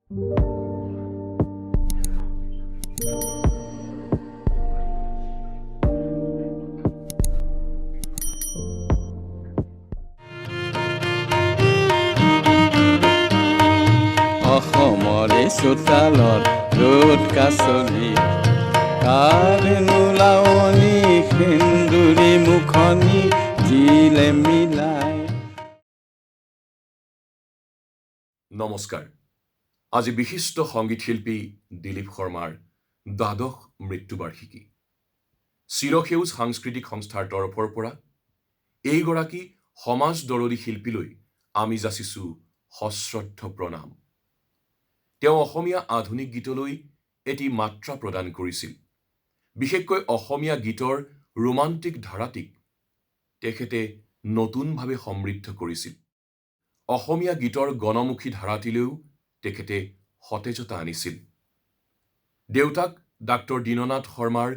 অসমৰে চোতালত ৰ'দ কাছলি কাৰেনো লাৱনী সেন্দুৰী মুখনি জিলে মিলাই। নমস্কাৰ। আজি বিশিষ্ট সংগীত শিল্পী দিলীপ শৰ্মাৰ দ্বাদশ মৃত্যুবাৰ্ষিকী। চিৰসেউজ সাংস্কৃতিক সংস্থাৰ তৰফৰ পৰা এইগৰাকী সমাজ দৰদী শিল্পীলৈ আমি যাচিছোঁ সশ্ৰদ্ধ প্ৰণাম। তেওঁ অসমীয়া আধুনিক গীতলৈ এটি মাত্ৰা প্ৰদান কৰিছিল। বিশেষকৈ অসমীয়া গীতৰ ৰোমান্টিক ধাৰাটিক তেখেতে নতুনভাৱে সমৃদ্ধ কৰিছিল। অসমীয়া গীতৰ গণমুখী ধাৰাটিলৈও তেখেতে সতেজতা আনিছিল। দেউতাক ডাক্তৰ দীননাথ শৰ্মাৰ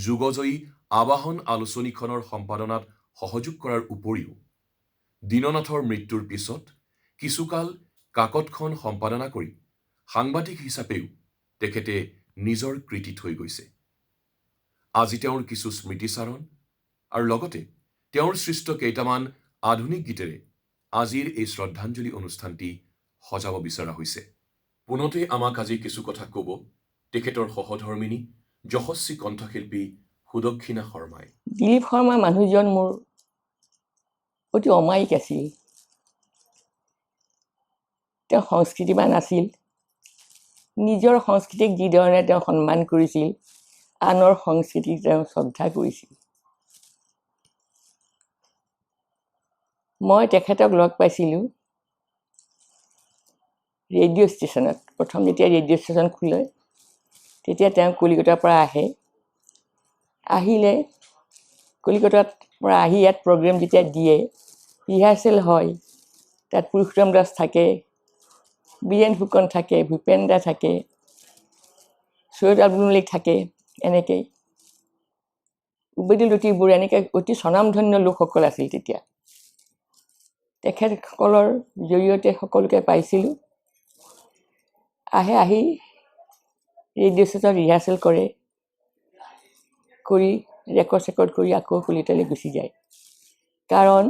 যুগজয়ী আবাহন আলোচনীখনৰ সম্পাদনাত সহযোগ কৰাৰ উপৰিও দীননাথৰ মৃত্যুৰ পিছত কিছুকাল কাকতখন সম্পাদনা কৰি সাংবাদিক হিচাপেও তেখেতে নিজৰ কৃতি থৈ গৈছে। আজি তেওঁৰ কিছু স্মৃতিচাৰণ আৰু লগতে তেওঁৰ সৃষ্ট কেইটামান আধুনিক গীতেৰে আজিৰ এই শ্ৰদ্ধাঞ্জলি অনুষ্ঠানটি সজাব বিচৰা হৈছে। পোনতে আমাক আজি কিছু কথা ক'ব তেখেতৰ সহধৰ্মিনী যশস্বী কণ্ঠশিল্পী সুদক্ষিণা শৰ্মাই। দিলীপ শৰ্মা মানুহজন মোৰ অতি অমায়িক আছিল। তেওঁ সংস্কৃতিবান আছিল। নিজৰ সংস্কৃতিক যিধৰণে তেওঁ সন্মান কৰিছিল, আনৰ সংস্কৃতিক তেওঁ শ্ৰদ্ধা কৰিছিল। মই তেখেতক লগ পাইছিলোঁ ৰেডিঅ' ষ্টেচনত। প্ৰথম যেতিয়া ৰেডিঅ' ষ্টেচন খোলে তেতিয়া তেওঁ কলিকতাৰ পৰা আহে। আহিলে কলিকতাৰ পৰা আহি ইয়াত প্ৰগ্ৰেম যেতিয়া দিয়ে, ৰিহাৰ্চেল হয়, তাত পুৰুষোত্তম দাস থাকে, বীৰেণ ফুকন থাকে, ভূপেন দা থাকে, সৈয়দ আব্দুল মালিক থাকে, এনেকৈ উবেদুল লতিফ, এনেকৈ অতি স্বনামধন্য লোকসকল আছিল তেতিয়া। তেখেতসকলৰ জৰিয়তে সকলোকে পাইছিলোঁ। আহি ৰেডিঅ' ষ্টেচনত ৰিহাৰ্চেল কৰে, কৰি ৰেকৰ্ড কৰি আকৌ কলিকতালৈ গুচি যায়। কাৰণ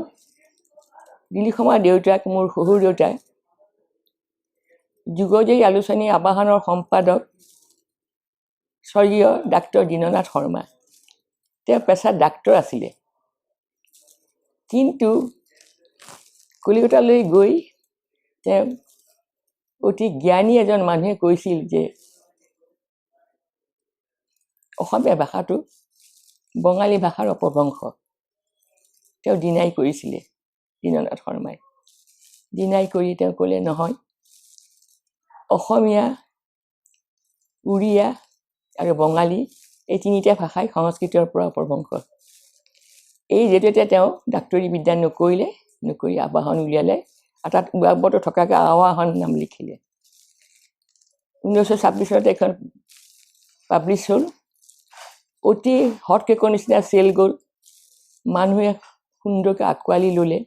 দিলীপ শৰ্মাৰ দেউতাক, মোৰ শহুৰ দেউতাক, যুগজয়ী আলোচনী আবাহনৰ সম্পাদক স্বৰ্গীয় ডাক্তৰ দীননাথ শৰ্মা। তেওঁ পেছাত ডাক্তৰ আছিলে, কিন্তু কলিকতালৈ গৈ তেওঁ অতি জ্ঞানী এজন মানুহে কৈছিল যে অসমীয়া ভাষাটো বঙালী ভাষাৰ অপভ্ৰংশ। তেওঁ ডিনাই কৰিছিলে দীননাথ শৰ্মাই। ডিনাই কৰি তেওঁ ক'লে, নহয়, অসমীয়া, উৰিয়া আৰু বঙালী এই তিনিটা ভাষাই সংস্কৃতৰ পৰা অপভ্ৰংশ। এই যেতিয়া তেওঁ ডাক্তৰী বিদ্যা নকৰি আবাহন উলিয়ালে, আৰু তাত উৰাবতো থকাকৈ আৱাহন নাম লিখিলে। 1926 চনত এখন পাব্লিছ হ'ল। অতি হট কেকৰ নিচিনা চেল গ'ল। মানুহে সুন্দৰকৈ আঁকোৱালি ল'লে।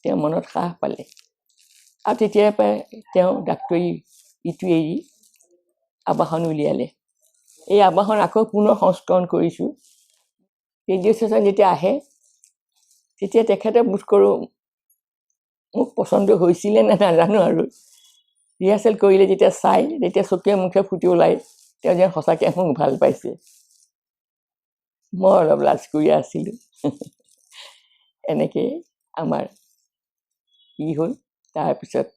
তেওঁ মনত সাহ পালে আৰু তেতিয়াৰ পৰাই তেওঁ ডাক্তৰী ইটো এৰি আবাহন উলিয়ালে। এই আবাহন আকৌ পুনৰ সংস্কৰণ কৰিছোঁ। ৰেডিঅ' ষ্টেচন যেতিয়া আহে তেতিয়া তেখেতে বোধ কৰোঁ মোক পচন্দ হৈছিলে নে নাজানো, আৰু ৰিহাৰ্চেল কৰিলে যেতিয়া চাই, তেতিয়া চকুৱে মুখে ফুটি ওলাই তেওঁ যেন সঁচাকৈ মোক ভাল পাইছে। মই অলপ লাজ কৰি আছিলোঁ। এনেকৈ আমাৰ হ'ল। তাৰপিছত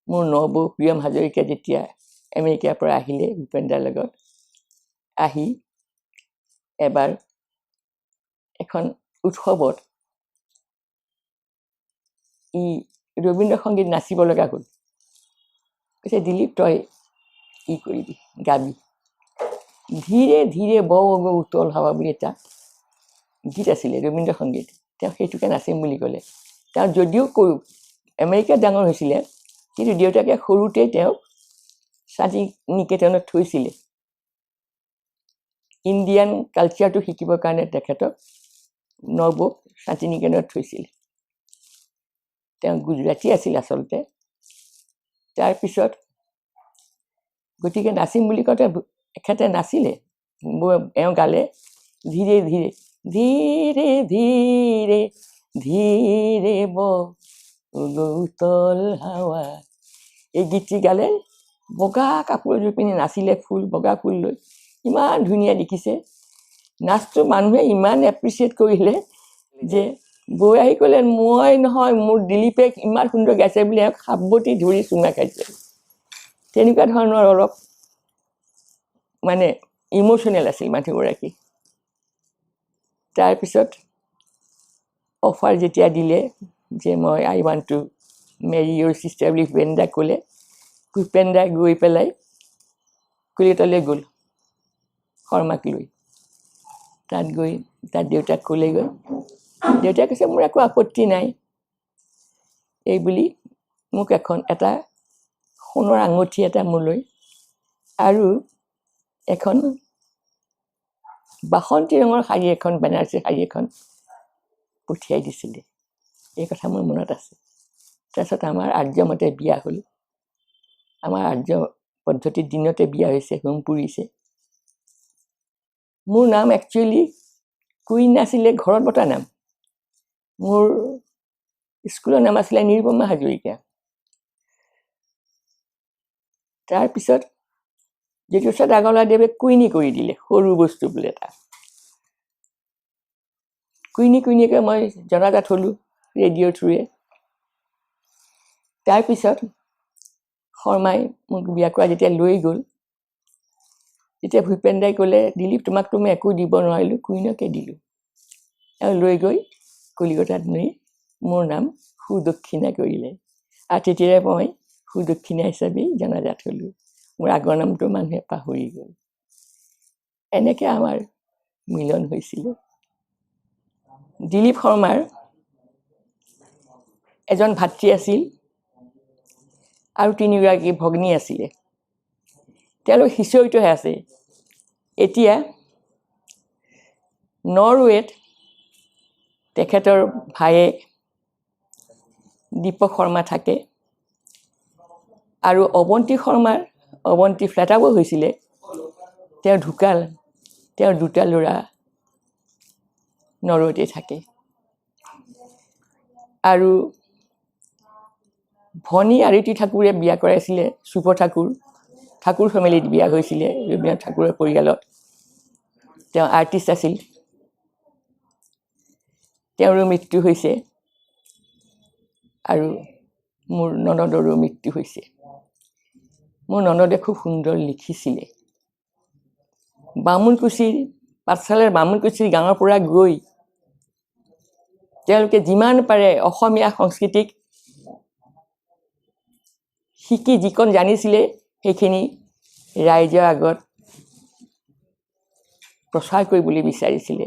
মোৰ নবৌ প্ৰিয়ম হাজৰিকা যেতিয়া আমেৰিকাৰ পৰা আহিলে ভূপেন দাৰ লগত, আহি এবাৰ এখন উৎসৱত ৰবীন্দ্ৰ সংগীত নাচিব লগা হ'ল। কৈছে, দিলীপ, তই কৰিবি, গাবি। ধীৰে ধীৰে বগ উতল হাৱা বুলি এটা গীত আছিলে, ৰবীন্দ্ৰ সংগীত। তেওঁ সেইটোকে নাচিম বুলি ক'লে। তেওঁ যদিও আমেৰিকাত ডাঙৰ হৈছিলে, কিন্তু দেউতাকে সৰুতে তেওঁক শান্তি নিকেতনত থৈছিলে। ইণ্ডিয়ান কালচাৰটো শিকিবৰ কাৰণে তেখেতক নবৌক শান্তি নিকেতনত থৈছিলে। তেওঁ গুজৰাটী আছিল আচলতে। তাৰপিছত গতিকে নাচিম বুলি কওঁতে এখেতে নাচিলে, এওঁ গালে ধীৰে ধীৰে ধীৰে ধীৰে ধীৰে বল হাৱা, এই গীতটি গালে। বগা কাপোৰ এযোৰ পিন্ধি নাচিলে, বগা ফুল লৈ, ইমান ধুনীয়া দেখিছে। নাচটো মানুহে ইমান এপ্ৰিচিয়েট কৰিলে যে বৈ আহি ক'লে মই নহয়, মোৰ দিলীপে ইমান সুন্দৰ গাইছে বুলি এওঁক সাৱটি ধৰি চুমা খাইছে। তেনেকুৱা ধৰণৰ অলপ মানে ইম'চনেল আছিল মানুহগৰাকী। তাৰপিছত অফাৰ যেতিয়া দিলে যে মই I want to marry your sister বুলি ভূপেনদাক ক'লে, ভূপেনদা গৈ পেলাই কলিকতালৈ গ'ল শৰ্মাক লৈ। তাত গৈ তাত দেউতাক ক'লেগৈ, দেউতাই কৈছে মোৰ একো আপত্তি নাই, এই বুলি মোক এটা সোণৰ আঙুঠি এটা মোলৈ আৰু এখন বাসন্তী ৰঙৰ শাৰী এখন, বেনাৰসী শাৰী এখন পঠিয়াই দিছিলে। এই কথা মোৰ মনত আছে। তাৰপিছত আমাৰ আৰ্যমতে বিয়া হ'ল। আমাৰ আৰ্য পদ্ধতিৰ দিনতে বিয়া হৈছে, হোম পুৰিছে। মোৰ নাম একচুৱেলি কুইন আছিলে, ঘৰত পতা নাম। মোৰ স্কুলৰ নাম আছিলে নিৰুপমা হাজৰিকা। তাৰপিছত জ্যোতিপ্ৰসাদ আগৰৱালাদেৱে কুইনী কৰি দিলে, সৰু বস্তু বোলে এটা। কুইনীকৈ মই জনাজাত হ'লোঁ ৰেডিঅ'ৰ থ্ৰুৱে। তাৰপিছত শৰ্মাই মোক বিয়া কৰা যেতিয়া লৈ গ'ল, তেতিয়া ভূপেনদাই ক'লে দিলীপ তোমাকতো মই একো দিব নোৱাৰিলোঁ, কুইনকে দিলোঁ। আৰু লৈ গৈ কলিকতাত নি মোৰ নাম সুদক্ষিণা কৰিলে। আৰু তেতিয়াই মই সুদক্ষিণা হিচাপেই জনাজাত হ'লোঁ। মোৰ আগৰ নামটো মানুহে পাহৰি গ'ল। এনেকৈ আমাৰ মিলন হৈছিলে। দিলীপ শৰ্মাৰ এজন ভাতৃ আছিল আৰু 3গৰাকী ভগ্নী আছিলে। তেওঁলোক সিঁচৰিত হৈ আছে। এতিয়া নৰৱেত তেখেতৰ ভায়েক দীপক শৰ্মা থাকে আৰু অৱন্তী ফ্লেটাব হৈছিলে, তেওঁ ঢুকাল। তেওঁৰ 2টা ল'ৰা নৰৱেতে থাকে। আৰু ভনী আৰতি ঠাকুৰে বিয়া কৰাইছিলে চুপ ঠাকুৰ ফেমিলিত বিয়া হৈছিলে, ৰবীন্দ্ৰনাথ ঠাকুৰৰ পৰিয়ালত। তেওঁ আৰ্টিষ্ট আছিল। তেওঁৰো মৃত্যু হৈছে আৰু মোৰ ননদৰো মৃত্যু হৈছে। মোৰ ননদে খুব সুন্দৰ লিখিছিলে। পাঠশালাৰ বামুণকুচিৰ গাঁৱৰ পৰা গৈ তেওঁলোকে যিমান পাৰে অসমীয়া সংস্কৃতিক শিকি যিকণ জানিছিলে সেইখিনি ৰাইজৰ আগত প্ৰচাৰ কৰিবলৈ বিচাৰিছিলে।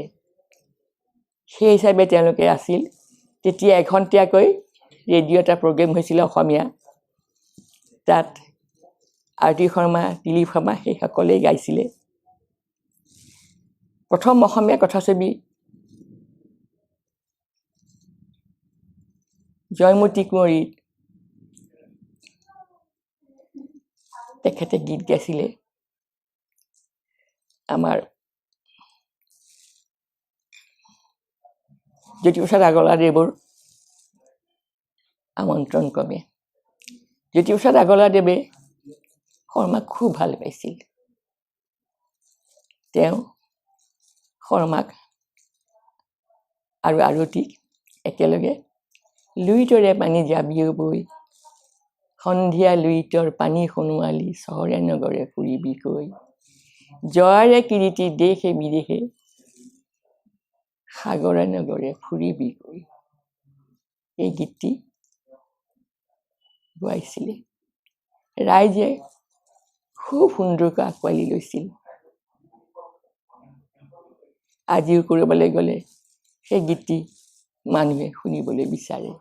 সেই হিচাপে তেওঁলোকে আছিল। তেতিয়া এঘণ্টীয়াকৈ ৰেডিঅ' এটা প্ৰগ্ৰেম হৈছিলে অসমীয়া। তাত আৰতি শৰ্মা, দিলীপ শৰ্মা সেইসকলেই গাইছিলে। প্ৰথম অসমীয়া কথাছবি জয়মতী কুঁৱৰীত তেখেতে গীত গাইছিলে। আমাৰ জ্যোতিপ্ৰসাদ আগৰৱালাদেৱৰ আমন্ত্ৰণ ক্ৰমে। জ্যোতিপ্ৰসাদ আগৰৱালাদেৱে শৰ্মাক খুব ভাল পাইছিল। তেওঁ শৰ্মাক আৰু আৰতিক একেলগে লুইতৰে পানী যাবিও বৈ, সন্ধিয়া লুইতৰ পানী সোণোৱালী, চহৰে নগৰে ফুৰিবি কৈ, জয়াৰে কিৰীতি দেশে বিদেশে, সাগৰে নগৰে ফুৰিবি কৈ, এই গীতটি গোৱাইছিলে। ৰাইজে খুব সুন্দৰকৈ আঁকোৱালি লৈছিল। আজিও কৰিবলৈ গ'লে সেই গীতটি মানুহে শুনিবলৈ বিচাৰে।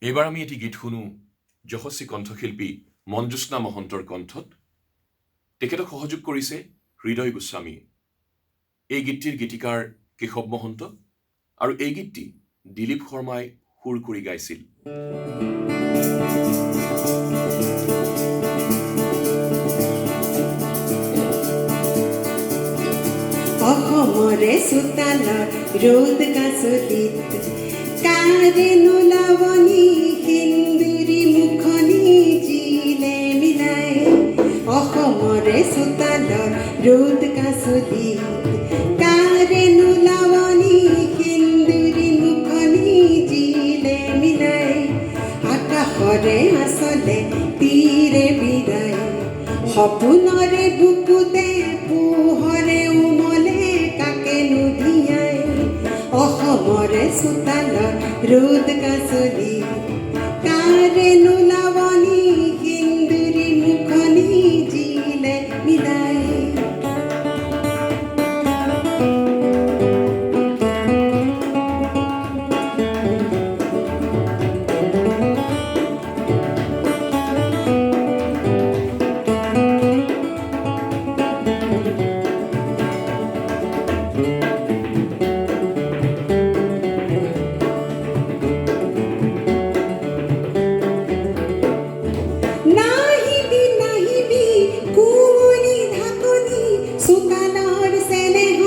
এইবাৰ আমি এটি গীত শুনো যশস্বী কণ্ঠশিল্পী মঞ্জুস্না মহন্তৰ কণ্ঠত। তেখেতক সহযোগ কৰিছে হৃদয় গোস্বামীয়ে। এই গীতটিৰ গীতিকাৰ কেশৱ মহন্ত আৰু এই গীতটি দিলীপ শৰ্মাই সুৰ কৰি গাইছিল। অসমৰে চোতালত ৰ'দ কাচলিত কাৰেনো লাৱনী সিন্দুৰী মুখনি জিলে মিলাই অসমৰে চোতালত ৰ'দ কাচলিত কাৰেনো লাৱনী সিন্দুৰী মুখনি জিলে মিলাই আকাশৰে আচলে তীৰে বিদায় সপোনৰে বুকুতে পোহৰে উমলে কাকে নুধিয়াই অসমৰে চোতালত ৰ'দ কাচলি কাৰেনো লাৱনী সিন্দুৰী মুখনি জিলে মিলাই নাহিবি নাহিবি কুঁৱলী ঢাকনি চোতালৰ চেনেহ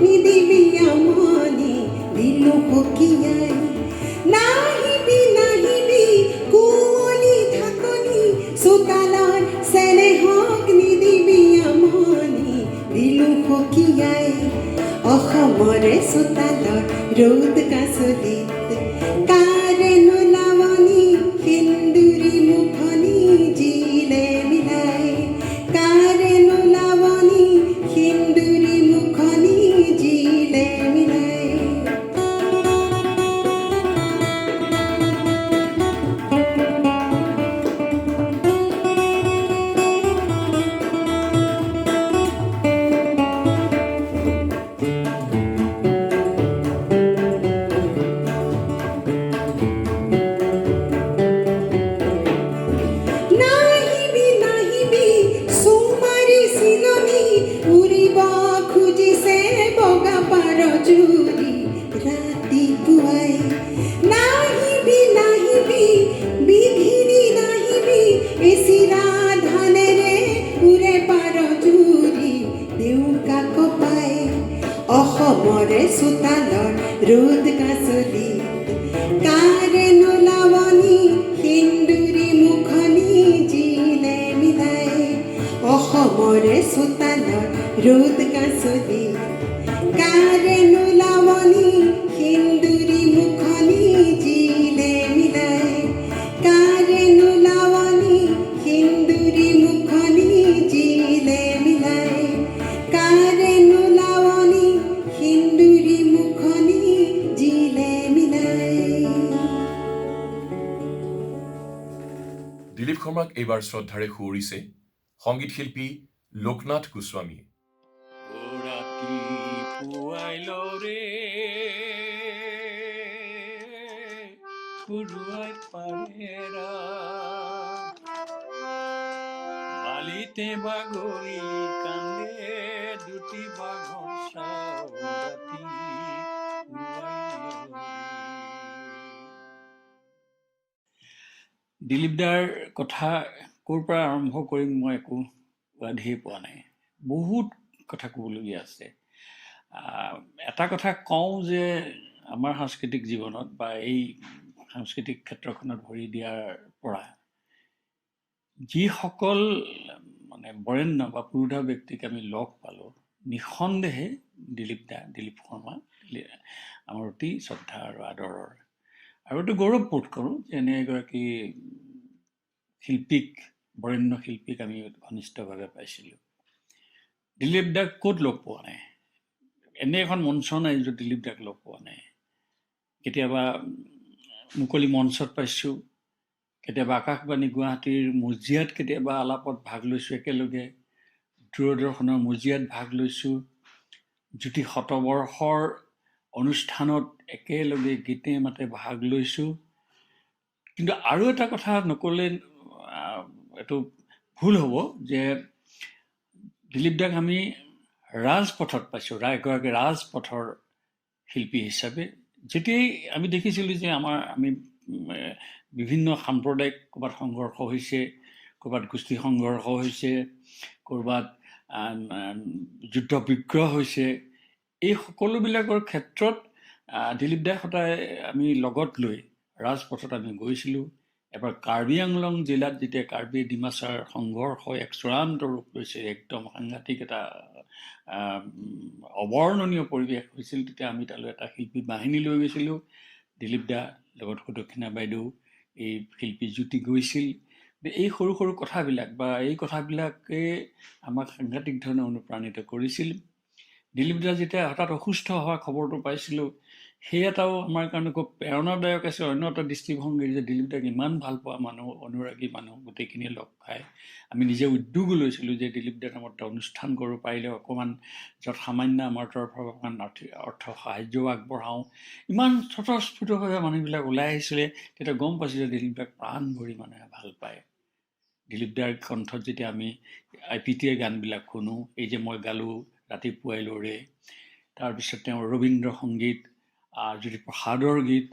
নিদিবি আমনি দিলো সকীয়াই নাহিবি নাহিবি কুঁৱলী ঢাকনি চোতালৰ চেনেহক নিদিবি আমনি দিলো সকীয়াই অসমৰে চোতালত ৰ'দ কাচলিত কাৰেনো লাৱনী সিন্দুৰী মুখনি জিলে মিলাই কাৰেনো লাৱনী সিন্দুৰী মুখনি জিলে মিলাই নাহিবি নাহিবি চুমাৰি চিলনি উৰিব খুজিছে বগা পাৰ জুৰি ৰাতিপুৱাই নাহিবি নাহিবি বিঘিনি নাহিবি এচিৰা ধানেৰে উৰে পাৰ জুৰি দেউকা কপাই অসমৰে চোতালৰ ৰ'দ কাচলিত কাৰেনো লাৱনী সিন্দুৰী মুখনি জিলে মিলাই অসমৰে চোতালৰ ৰ'দ কাচলিত কাৰেনো লাৱনী সিন্দুৰী মুখনি জিলে মিলাই কাৰেনো লাৱনী সিন্দুৰী মুখনি জিলে মিলাই কাৰেনো লাৱনী সিন্দুৰী মুখনি জিলে মিলাই দিলীপ শৰ্মাক এইবাৰ শ্ৰদ্ধাৰে সুঁৱৰিছে সংগীত শিল্পী লোকনাথ গোস্বামীয়ে ৰাতি পুৱাইল ৰে ফুৰুৱাই পাৰেৰা বালিতে বাগৰি কান্দে দুটি বাঘৰ চাও ৰাতি পুৱাইল ৰে। দিলীপ দাৰ কথা ক'ৰ পৰা আৰম্ভ কৰিম মই একো উপাধিয়ে পোৱা নাই বহুত কথা ক'বলগীয়া আছে এটা কথা কওঁ যে আমাৰ সাংস্কৃতিক জীৱনত বা এই সাংস্কৃতিক ক্ষেত্ৰখনত ভৰি দিয়াৰ পৰা যিসকল মানে বৰেণ্য বা পুৰুধা ব্যক্তিক আমি লগ পালোঁ নিঃসন্দেহে দিলীপ শৰ্মা আমাৰ অতি শ্ৰদ্ধা আৰু আদৰৰ আৰু এইটো গৌৰৱবোধ কৰোঁ যে এনে এগৰাকী শিল্পীক বৰেণ্য শিল্পীক আমি ঘনিষ্ঠভাৱে পাইছিলোঁ দিলীপ দাক ক'ত লগ পোৱা নাই এনে এখন মঞ্চ নাই য'ত দিলীপ দাক লগ পোৱা নাই কেতিয়াবা মুকলি মঞ্চত পাইছোঁ কেতিয়াবা আকাশবাণী গুৱাহাটীৰ মজিয়াত কেতিয়াবা আলাপত ভাগ লৈছোঁ একেলগে দূৰদৰ্শনৰ মজিয়াত ভাগ লৈছোঁ জ্যোতি শতবৰ্ষৰ অনুষ্ঠানত একেলগে গীতে মাতে ভাগ লৈছোঁ কিন্তু আৰু এটা কথা নক'লে এইটো ভুল হ'ব যে দিলীপ দাক আমি ৰাজপথত পাইছোঁ এগৰাকী ৰাজপথৰ শিল্পী হিচাপে যেতিয়াই আমি দেখিছিলোঁ যে আমি বিভিন্ন সাম্প্ৰদায়িক ক'ৰবাত সংঘৰ্ষ হৈছে ক'ৰবাত গোষ্ঠী সংঘৰ্ষ হৈছে ক'ৰবাত যুদ্ধ বিগ্ৰহ হৈছে এই সকলোবিলাকৰ ক্ষেত্ৰত দিলীপ দাই সদায় আমি লগত লৈ ৰাজপথত আমি গৈছিলোঁ। এবাৰ কাৰ্বি আংলং জিলাত যেতিয়া কাৰ্বি ডিমাছাৰ সংঘৰ্ষ এক চূড়ান্ত ৰূপ লৈছে, একদম সাংঘাতিক এটা অৱৰ্ণনীয় পৰিৱেশ হৈছিল, তেতিয়া আমি তালৈ এটা শিল্পী বাহিনী লৈ গৈছিলোঁ। দিলীপ দা লগত সুদক্ষিণা বাইদেউ, এই শিল্পী জ্যোতি গৈছিল। এই সৰু সৰু কথাবিলাক বা এই কথাবিলাকে আমাক সাংঘাতিক ধৰণে অনুপ্ৰাণিত কৰিছিল। দিলীপ দা যেতিয়া হঠাৎ অসুস্থ হোৱা খবৰটো পাইছিলোঁ, সেই এটাও আমাৰ কাৰণে খুব প্ৰেৰণাদায়ক আছিল। অন্য এটা দৃষ্টিভংগীৰ যে দিলীপ দাক ইমান ভাল পোৱা মানুহ, অনুৰাগী মানুহ গোটেইখিনিয়ে লগ খাই আমি নিজে উদ্যোগো লৈছিলোঁ যে দিলীপ দাৰ নামত এটা অনুষ্ঠান কৰোঁ, পাৰিলে অকণমান য'ত সামান্য আমাৰ তৰফৰ অকণমান অৰ্থ সাহাৰ্যও আগবঢ়াওঁ। ইমান স্বতঃস্ফূৰ্তভাৱে মানুহবিলাক ওলাই আহিছিলে। তেতিয়া গম পাইছোঁ যে দিলীপ দাক প্ৰাণ ভৰি মানুহে ভাল পায়। দিলীপ দাৰ কণ্ঠত যেতিয়া আমি IPT গানবিলাক শুনো, এই যে মই গালোঁ ৰাতিপুৱাই লৰে, তাৰপিছত তেওঁৰ ৰবীন্দ্ৰ সংগীত, জ্যোতিপ্ৰসাদৰ গীত,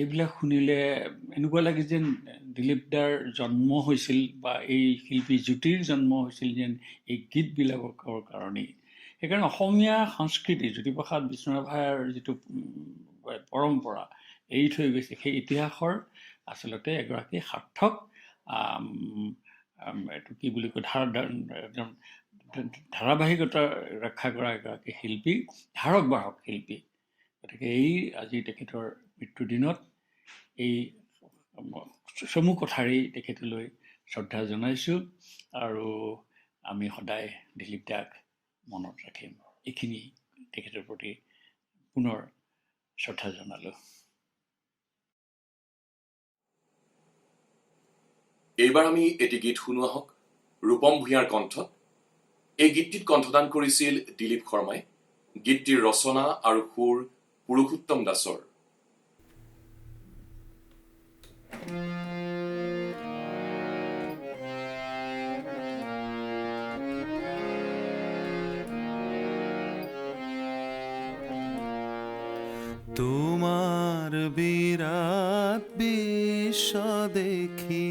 এইবিলাক শুনিলে এনেকুৱা লাগে যেন দিলীপ দাৰ জন্ম হৈছিল বা এই শিল্পী জ্যোতিৰ জন্ম হৈছিল যেন এই গীতবিলাকৰ কাৰণেই। সেইকাৰণে অসমীয়া সংস্কৃতি, জ্যোতিপ্ৰসাদ বিষ্ণুৰাভাৰ যিটো পৰম্পৰা এৰি থৈ গৈছে, সেই ইতিহাসৰ আচলতে এগৰাকী সাৰ্থক এইটো কি বুলি কয় ধাৰাবাহিকতা ৰক্ষা কৰা এগৰাকী শিল্পী, ধাৰক বাহক শিল্পী। গতিকে এই আজি তেখেতৰ মৃত্যুৰ দিনত এই চমু কথাৰেই তেখেতলৈ শ্ৰদ্ধা জনাইছোঁ আৰু আমি সদায় দিলীপ দাক মনত ৰাখিম। এইখিনি তেখেতৰ প্ৰতি পুনৰ শ্ৰদ্ধা জনালোঁ। এইবাৰ আমি এটি গীত শুনো আহক ৰূপম ভূঞাৰ কণ্ঠত। এই গীতটিত কণ্ঠদান কৰিছিল দিলীপ শৰ্মাই। গীতটিৰ ৰচনা আৰু সুৰ পুৰুষোত্তম দাসৰ। তোমার বিরাট বিশ্ব দেখি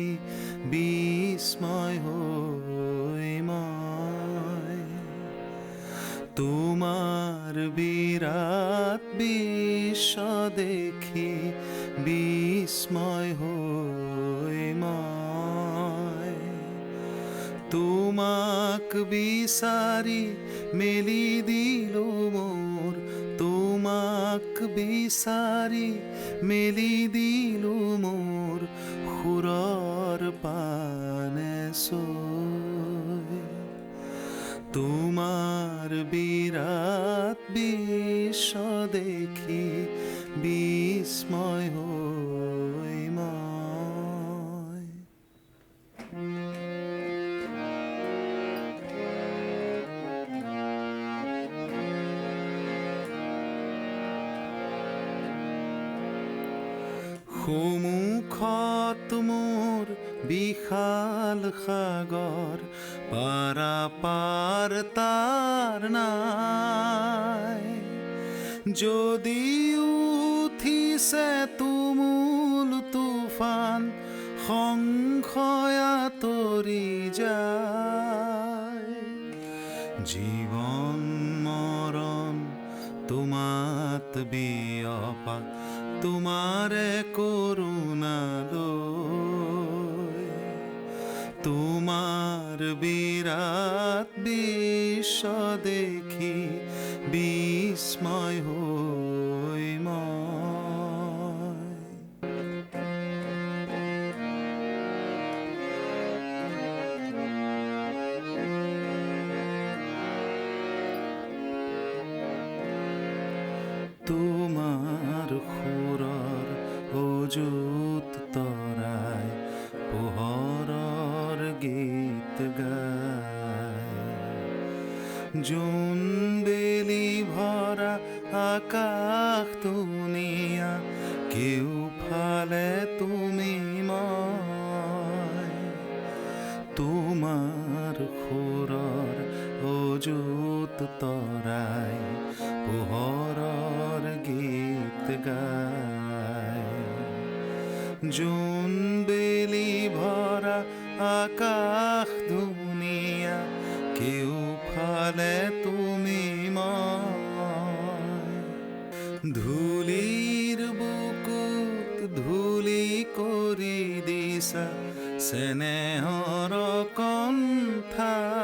বিস্ময় হই মই, তোমার বিরাট বিশ্ব দেখি বিস্ময় হই মই, তোমাক বিচারি মেলি দিল মোর, তোমাক বিচারি মেলি দিল মোর সুৰৰ পানে চৈ, তোমাৰ বিৰাট বিশ্ব দেখি বিস্ময় হৈ মই। সন্মুখত মোৰ বিশাল সাগৰ, পাৰাপাৰ তাৰ নাই, যদি উঠিছে তুমুল তুফান সংশয় আঁতৰি যায়, জীৱন মৰণ তোমাত বিয়পা তোমাৰে কৰোণালৈ, তোমাৰ বিৰাট বিশ্ব দেখি বিস্ময় হৈ মই। তোমাৰ সুৰৰ অযুত তৰাই পোহৰৰ গীত গায়, জোন বেলি ভৰা আকাশ দুনিয়া কেউফালে তুমি মই, তোমাৰ সুৰৰ অযুত তৰাই পোহৰৰ গীত গায়, জোন বেলি ভৰা আকাশ দুনিয়া কেউফালে তুমি মই। ধূলিৰ বুকুত ধূলি কৰি দিছা চেনেহৰ কণ্ঠাই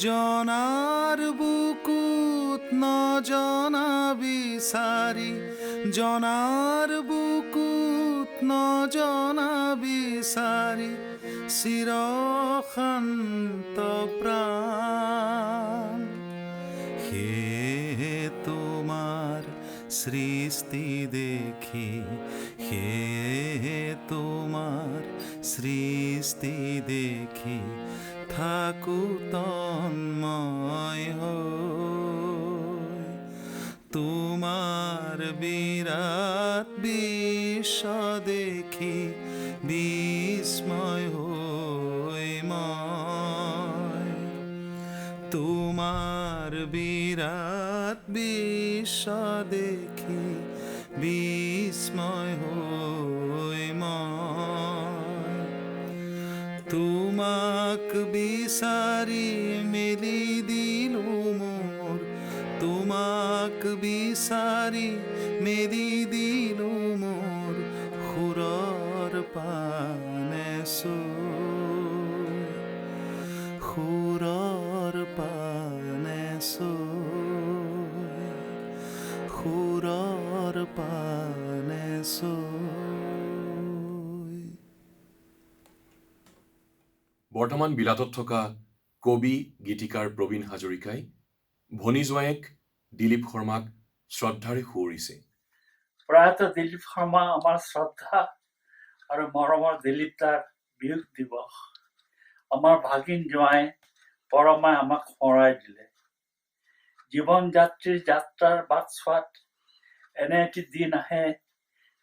জনাৰ বুকুত নজনা বিচাৰি জনাৰ বুকুত নজনা বিচাৰি চিৰশান্ত প্ৰাণ সেয়ে তোমাৰ সৃষ্টি দেখি সেয়ে তোমাৰ সৃষ্টি দেখি থাকো তন্ময় হৈ তোমাৰ বিৰাট বিশ্ব দেখি বিস্ময় হৈ মই তোমাৰ বিৰাট বিশ্ব দেখি বিস্ময় হৈ মই তোমাক বিচাৰি মেলি দিলো মোৰ তোমাক বিচাৰি মেলি দিলো মোৰ সুৰৰ পানে চুই সুৰৰ পানে চুই সুৰৰ পানে চুই বৰ্তমান বিলাতত থকা কবি গীতিকাৰ প্ৰবীণ হাজৰিকাই ভনী জোঁৱায়েক দিলীপ শৰ্মাক শ্ৰদ্ধাৰে সুঁৱৰিছে। প্ৰয়াত দিলীপ শৰ্মা আমাৰ শ্ৰদ্ধা আৰু মৰমৰ দিলীপ দাৰ বিয়োগ দিৱস আমাৰ ভাগিন জোঁৱাই পৰমাই আমাক সোঁৱৰাই দিলে। জীৱন যাত্ৰীৰ যাত্ৰাৰ বাটছোৱাত এনে এটি দিন আহে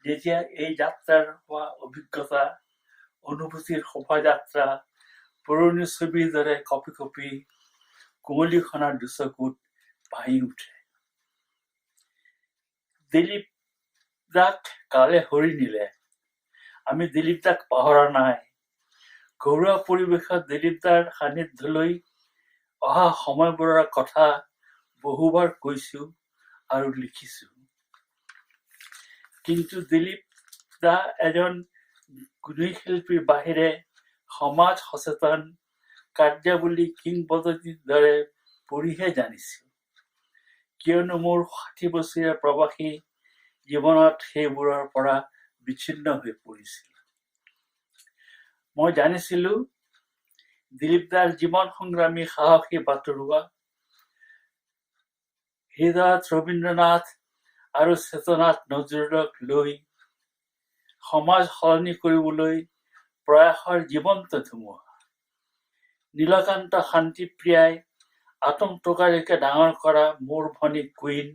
যেতিয়া এই যাত্ৰাৰ হোৱা অভিজ্ঞতা অনুভূতিৰ শোভাযাত্ৰা পুৰণি ছবিৰ দৰে কঁপি কঁপি কুঁৱলীখনাৰ দুচকুত ভাহি উঠে। দিলীপ দাক কালে হৰি নিলে আমি দিলীপ দাক পাহৰা নাই। ঘৰুৱা পৰিৱেশত দিলীপ দাৰ সান্নিধ্যলৈ অহা সময়বোৰৰ কথা বহুবাৰ কৈছো আৰু লিখিছো। কিন্তু দিলীপ দা এজন গুণী শিল্পীৰ বাহিৰে সমাজ সচেতন কাৰ্যাৱলী কিংবদন্তিৰ দৰে পঢ়িহে জানিছো। কিয়নো মোৰ ৬০ বছৰীয়া প্ৰৱাসী জীৱনত সেইবোৰৰ পৰা বিচ্ছিন্ন হৈ পৰিছিল। মই জানিছিলো দিলীপ দাৰ জীৱন সংগ্ৰামী সাহসী বাটৰুৱা হৃদয়ত ৰবীন্দ্ৰনাথ আৰু চেতনাত নজৰুলক লৈ সমাজ সলনি কৰিবলৈ প্ৰয়াসৰ জীৱন্ত ধুমুহা। নীলকান্ত শান্তিপ্ৰিয়াই আটোম টোকাৰীকে ডাঙৰ কৰা মোৰ ভনী কুইন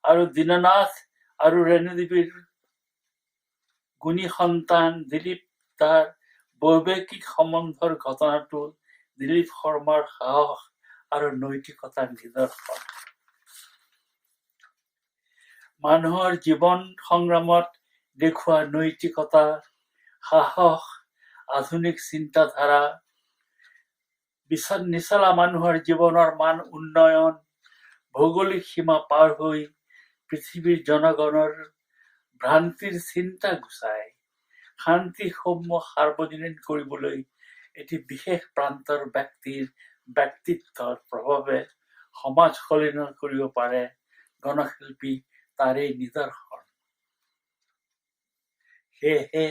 আৰু দীননাথ আৰু ৰেণুদেৱীৰ গুণী সন্তান দিলীপ দাৰ বৈবাহিক সম্বন্ধৰ ঘটনাটো দিলীপ শৰ্মাৰ সাহস আৰু নৈতিকতাৰ নিদৰ্শন। মানুহৰ জীৱন সংগ্ৰামত দেখুওৱা নৈতিকতা সাহস আধুনিক চিন্তাধাৰা নিচলা মানুহৰ জীৱনৰ মান উন্নয়ন ভৌগোলিক সীমা পাৰ হৈ পৃথিৱীৰ জনগণৰ ভ্ৰান্তিৰ চিন্তা গুচাই শান্তি সৌম্য সাৰ্বজনীন কৰিবলৈ এটি বিশেষ প্ৰান্তৰ ব্যক্তিৰ ব্যক্তিত্বৰ প্ৰভাৱে সমাজ সলনি কৰিব পাৰে গণশিল্পী তাৰেই নিদৰ্শন। সেয়েহে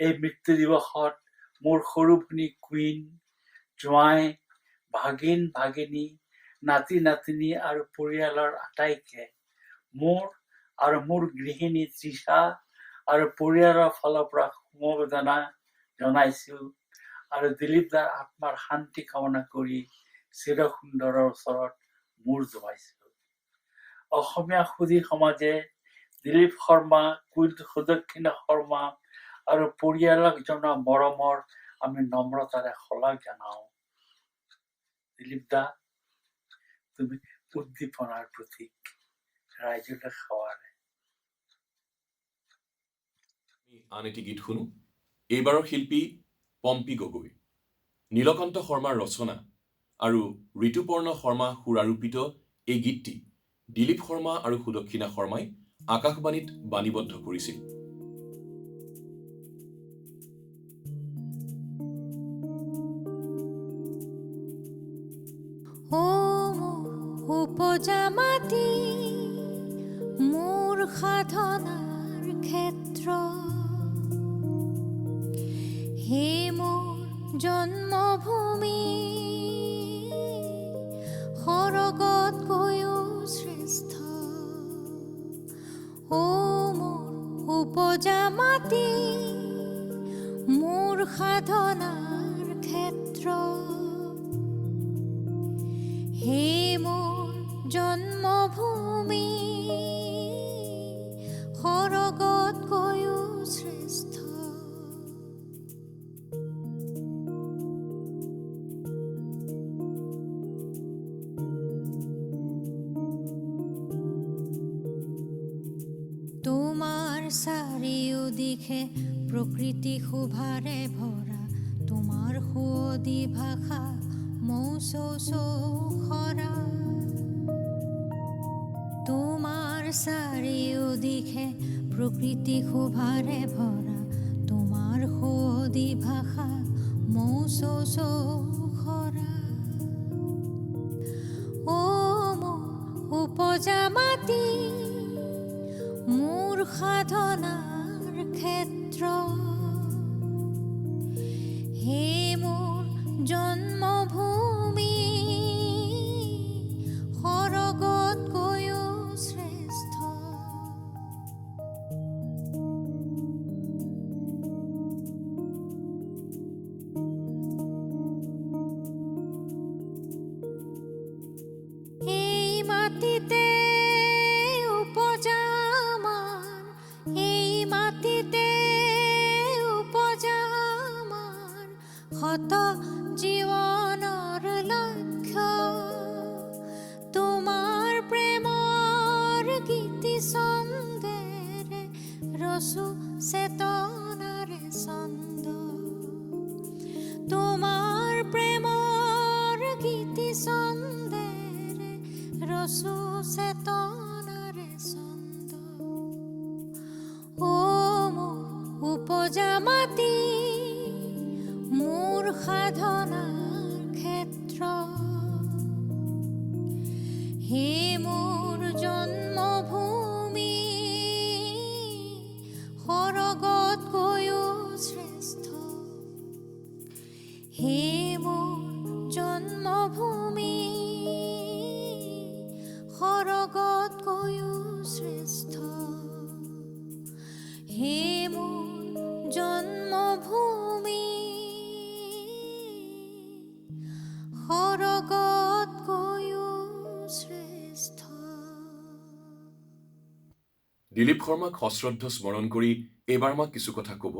এই মৃত্যু দিৱসত মোৰ সৰু ভনী কুইন জোঁৱাই ভাগিন ভাগিনী নাতি নাতিনী আৰু পৰিয়ালৰ আটাইকে মোৰ আৰু মোৰ গৃহিণী তৃষা আৰু পৰিয়ালৰ ফালৰ পৰা সমবেদনা জনাইছো আৰু দিলীপ দাৰ আত্মাৰ শান্তি কামনা কৰি চিৰসুন্দৰৰ ওচৰত মূৰ জোৱাইছো। অসমীয়া সুধী সমাজে দিলীপ শৰ্মা কুইন সুদক্ষিণা শৰ্মা আৰু পৰিয়ালক জনোৱা মৰমৰ আমি নম্ৰতাৰে শলাগ জনাওঁ। দিলীপ দা তুমি উদ্দীপনাৰ প্ৰতীক ৰাইজলৈ সেৱাৰে। আন এটি গীত শুনো। এইবাৰৰ শিল্পী পম্পী গগৈ। নীলকান্ত শৰ্মাৰ ৰচনা আৰু ঋতুপৰ্ণ শৰ্মা সুৰাৰোপিত এই গীতটি দিলীপ শৰ্মা আৰু সুদক্ষিণা শৰ্মাই আকাশবাণীত বাণীবদ্ধ কৰিছিল। উপজা মাটি মোৰ সাধনাৰ ক্ষেত্ৰ, হে মোৰ জন্মভূমি সৰগতকৈও শ্ৰেষ্ঠ। ও মোৰ উপজা মাটি মোৰ সাধনাৰ ক্ষেত্ৰ, হে মোৰ জন্মভূমি সৰগতকৈও শ্ৰেষ্ঠ। তোমাৰ চাৰিওদিশে প্ৰকৃতি শোভাৰে ভৰা, তোমাৰ সুৱদী ভাষা মৌচৌচৌখৰা। তোমাৰ চাৰিওদিশে প্ৰকৃতি শোভাৰে ভৰা, তোমাৰ সুৱদী ভাষা মৌচৌচৌখৰা। ও মোৰ উপজা মাটি মোৰ সাধনাৰ ক্ষেত্ৰ, হে মোৰ জন্মভূমি সৰগতকৈও শ্ৰেষ্ঠ। এই মাটিতে উপজা আমাৰ, এই মাটিতে উপজা আমাৰ শত জীৱনৰ লক্ষ্য। তোমাৰ প্ৰেমৰ গীতি ছন্দেৰে ৰচো চেতনাৰে ছন্দ, তোমাৰ প্ৰেমৰ গীতি ছন্দেৰে ৰচো চেতনাৰে ছন্দ। ও মোৰ উপজা মাটি মোৰ সাধনাৰ ক্ষেত্ৰ, হে মোৰ জন্মভূমি সৰগতকৈও শ্ৰেষ্ঠ। হে মোৰ জন্মভূমি সৰগতকৈও শ্ৰেষ্ঠ। হে মোৰ জন্মভূমি সৰগতকৈও শ্ৰেষ্ঠ। দিলীপ শৰ্মাক সশ্ৰদ্ধ স্মৰণ কৰি এইবাৰ আমাক কিছু কথা ক'ব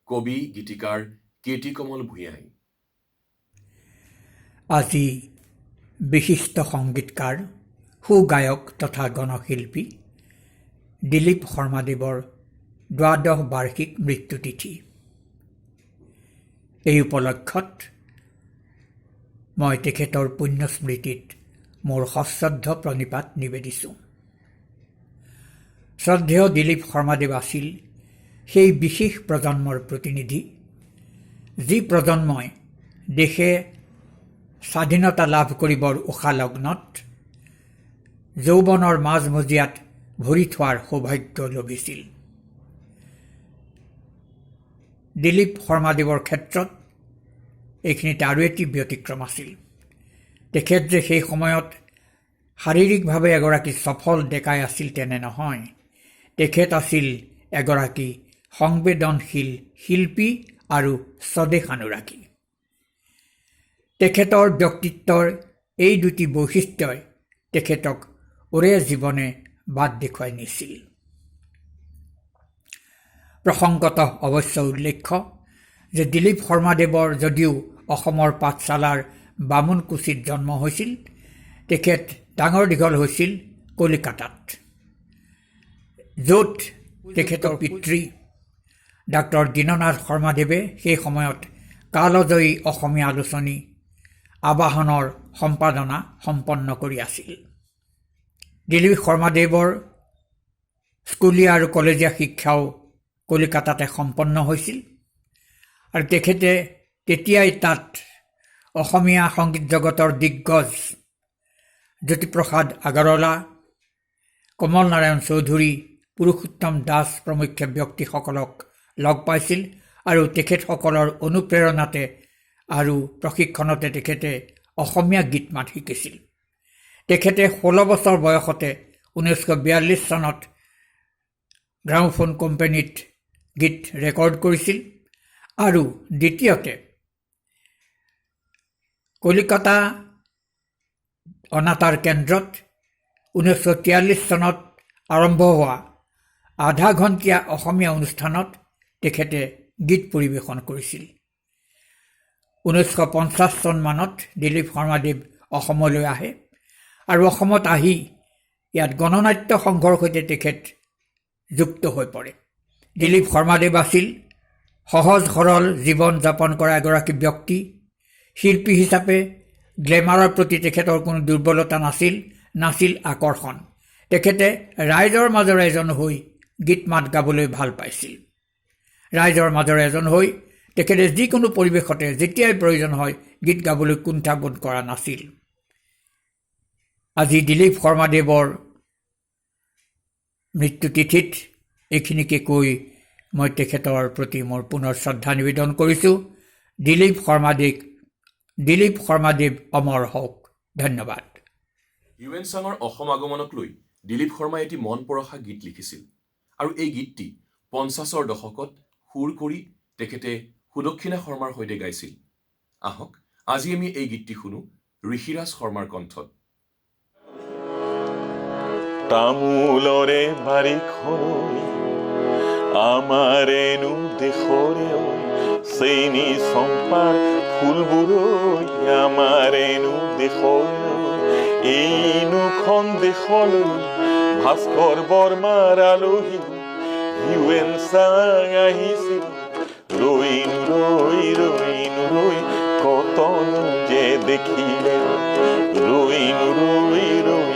কবি গীতিকাৰ কীৰ্তি কমল ভূঞাই। আজি বিশিষ্ট সংগীতকাৰ, সুগায়ক তথা গণশিল্পী দিলীপ শৰ্মাদেৱৰ ১২ বাৰ্ষিক মৃত্যুতিথি। এই উপলক্ষত মই তেখেতৰ পুণ্যস্মৃতিত মোৰ সশ্ৰদ্ধ প্ৰণিপাত নিবেদিছোঁ। শ্ৰদ্ধেয় দিলীপ শৰ্মাদেৱ আছিল সেই বিশেষ প্ৰজন্মৰ প্ৰতিনিধি, যি প্ৰজন্মই দেশে স্বাধীনতা লাভ কৰিবৰ উষালগ্নত যৌৱনৰ মাজমজিয়াত ভৰি থোৱাৰ সৌভাগ্য লভিছিল। দিলীপ শৰ্মাদেৱৰ ক্ষেত্ৰত এইখিনিতে আৰু এটি ব্যতিক্ৰম আছিল। তেখেত যে সেই সময়ত শাৰীৰিকভাৱে এগৰাকী সফল ডেকাই আছিল তেনে নহয়, তেখেত আছিল এগৰাকী সংবেদনশীল শিল্পী আৰু স্বদেশানুৰাগী। তেখেতৰ ব্যক্তিত্বৰ এই দুটি বৈশিষ্ট্যই তেখেতক ওৰে জীৱনে বাট দেখুৱাই নিছিল। প্ৰসংগত অৱশ্য উল্লেখ্য যে দিলীপ শৰ্মাদেৱৰ যদিও অসমৰ পাঠশালাৰ বামুণকুচিত জন্ম হৈছিল, তেখেত ডাঙৰ দীঘল হৈছিল কলিকাতাত, য'ত তেখেতৰ পিতৃ ডাক্তৰ দীননাথ শৰ্মাদেৱে সেই সময়ত কালজয়ী অসমীয়া আলোচনী আবাহনৰ সম্পাদনা সম্পন্ন কৰি আছিল। দিলীপ শৰ্মাদেৱৰ স্কুলীয়া আৰু কলেজীয়া শিক্ষাও কলিকাতাতে সম্পন্ন হৈছিল আৰু তেখেতে তেতিয়াই তাত অসমীয়া সংগীত জগতৰ দিগ্গজ জ্যোতিপ্ৰসাদ আগৰৱালা, কমল নাৰায়ণ চৌধুৰী, পুৰুষোত্তম দাস প্ৰমুখ্য ব্যক্তিসকলক লগ পাইছিল আৰু তেখেতসকলৰ অনুপ্ৰেৰণাতে আৰু প্ৰশিক্ষণতে তেখেতে অসমীয়া গীত মাত শিকিছিল। তেখেতে 16 বছৰ বয়সতে 1942 চনত গ্ৰামোফোন কোম্পানীত গীত ৰেকৰ্ড কৰিছিল আৰু দ্বিতীয়তে কলিকতা অনাতাঁৰ কেন্দ্ৰত 1943 চনত আৰম্ভ হোৱা আধা ঘণ্টীয়া অসমীয়া অনুষ্ঠানত তেখেতে গীত পৰিৱেশন কৰিছিল। 1950 চনমানত দিলীপ শৰ্মাদেৱ অসমলৈ আহে আৰু অসমত আহি ইয়াত গণনাট্য সংঘৰ সৈতে তেখেত যুক্ত হৈ পৰে। দিলীপ শৰ্মাদেৱ আছিল সহজ সৰল জীৱন যাপন কৰা এগৰাকী ব্যক্তি। শিল্পী হিচাপে গ্লেমাৰৰ প্ৰতি তেখেতৰ কোনো দুৰ্বলতা নাছিল আকৰ্ষণ। তেখেতে ৰাইজৰ মাজৰ এজন হৈ গীত মাত গাবলৈ ভাল পাইছিল। ৰাইজৰ মাজৰ এজন হৈ তেখেতে যিকোনো পৰিৱেশতে যেতিয়াই প্ৰয়োজন হয় গীত গাবলৈ কুণ্ঠাবোধ কৰা নাছিল। আজি দিলীপ শৰ্মাদেৱৰ মৃত্যুতিথিত এইখিনিকে কৈ মই তেখেতৰ প্ৰতি মোৰ পুনৰ শ্ৰদ্ধা নিবেদন কৰিছোঁ। দিলীপ শৰ্মাদেৱ অমৰ হওক। ধন্যবাদ। হিউৱেন চাঙৰ অসম আগমনক লৈ দিলীপ শৰ্মাই এটি মন পৰশা গীত লিখিছিল আৰু এই গীতটি 50ৰ দশকত সুৰ কৰি তেখেতে সুদক্ষিণা শৰ্মাৰ সৈতে গাইছিল। আহক আজি আমি এই গীতটি শুনো ঋষিৰাজ শৰ্মাৰ কণ্ঠত। তামোলৰে বাৰীখন আমাৰেনো দেশৰে চেনি চম্পাৰ ফুলবোৰ আমাৰেনো দেশৰে এইনোখন দেশলৈ ভাস্কৰ বৰ্মাৰ আলহী হিউৱেন চাং আহিছিল। ৰৈনো ৰৈ কতনো যে দেখিলে ৰৈনো ৰৈ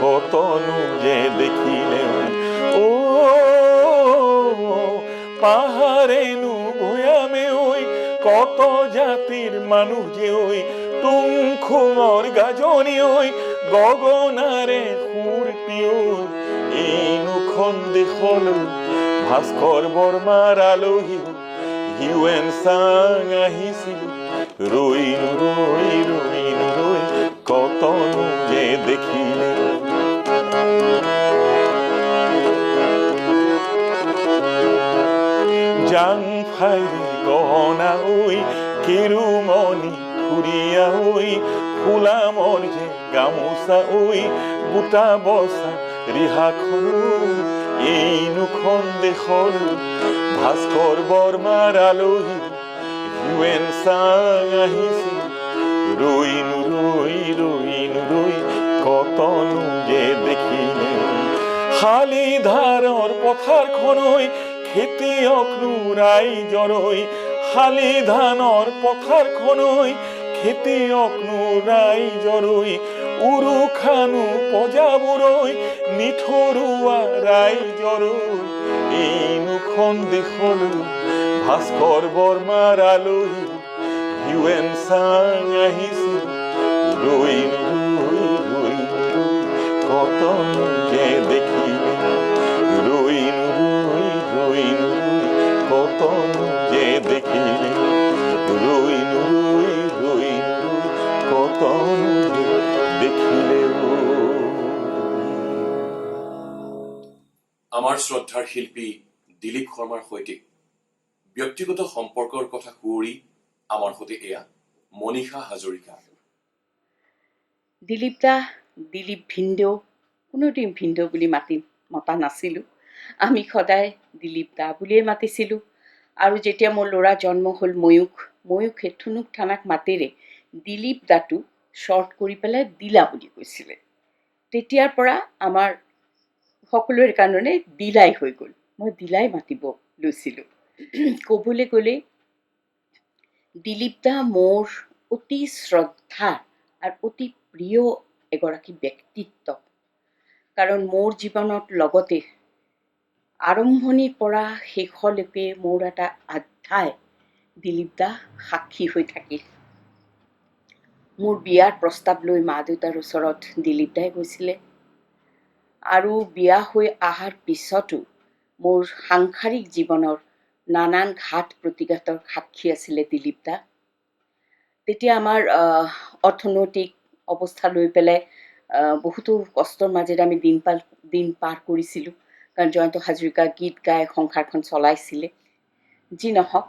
কতনো যে দেখিলে পাহাৰেনো ভৈয়ামে কত জাতিৰ মানুহ যে তুংখুঙৰ গাজনি গগনাৰে সুৰ পিয় এইনোখন দেশলৈ ভাস্কৰ বৰ্মাৰ আলহী হিউৱেন চাং আহিছিল। ৰৈনো ৰৈ কতনো যে দেখিলে জাং ফাইৰে গহনা কেৰুমণি খুৰীয়া ফুলামৰ যে গামোচা বুটা বচা ৰিহাখন এইনোখন দেশলৈ ভাস্কৰ বৰ্মাৰ আলহী হিউৱেন চাং আহিছিল। ৰৈনো ৰৈ কতনো যে দেখিলে শালিধাৰৰ পথাৰখন খেতিয়কনো ৰাইজৰ শালি ধানৰ পথাৰখন খেতিয়কনো ৰাইজৰ উৰুখানো পজাবোৰ নিঠৰুৱা ৰাইজৰ এইনোখন দেশলৈ ভাস্কৰ বৰ্মাৰ আলহী হিউৱেন চাং আহিছিল। ৰৈনো ৰৈ কতনো যে দেখিলে ৰৈনো ৰৈ কতনো যে দেখিলে ৰৈনো ৰৈ কতনো যে দেখিলে। আমাৰ শ্ৰদ্ধাৰ শিল্পী দিলীপ শৰ্মাৰ সৈতে ব্যক্তিগত সম্পৰ্কৰ কথা সুঁৱৰি আমাৰ সৈতে এয়া মনীষা হাজৰিকা। দিলীপ ভিনদেউ কোনোদিন ভিনদেউ বুলি মতা নাছিলোঁ। আমি সদায় দিলীপ দা বুলিয়ে মাতিছিলোঁ। আৰু যেতিয়া মোৰ ল'ৰা জন্ম হ'ল ময়ূখে ঠুনুক ঠানাক মাতেৰে দিলীপ দাটো শ্বৰ্ট কৰি পেলাই দিলা বুলি কৈছিলে। তেতিয়াৰ পৰা আমাৰ সকলোৰে কাৰণে দিলাই হৈ গ'ল। মই দিলাই মাতিব লৈছিলোঁ। ক'বলৈ গ'লে দিলীপ দা মোৰ অতি শ্ৰদ্ধা আৰু অতি প্ৰিয় এগৰাকী ব্যক্তিত্ব। কাৰণ মোৰ জীৱনত লগতে আৰম্ভণিৰ পৰা শেষলৈকে মোৰ এটা অধ্যায় দিলীপ দা সাক্ষী হৈ থাকিল। মোৰ বিয়াৰ প্ৰস্তাৱ লৈ মা দেউতাৰ ওচৰত দিলীপ দাই গৈছিলে, আৰু বিয়া হৈ অহাৰ পিছতো মোৰ সাংসাৰিক জীৱনৰ নানান ঘাট প্ৰতিঘাতৰ সাক্ষী আছিলে দিলীপ দা। তেতিয়া আমাৰ অৰ্থনৈতিক অৱস্থা লৈ পেলাই বহুতো কষ্টৰ মাজেৰে আমি দিন পাৰ কৰিছিলোঁ, কাৰণ জয়ন্ত হাজৰিকা গীত গাই সংসাৰখন চলাইছিলে। যি নহওক,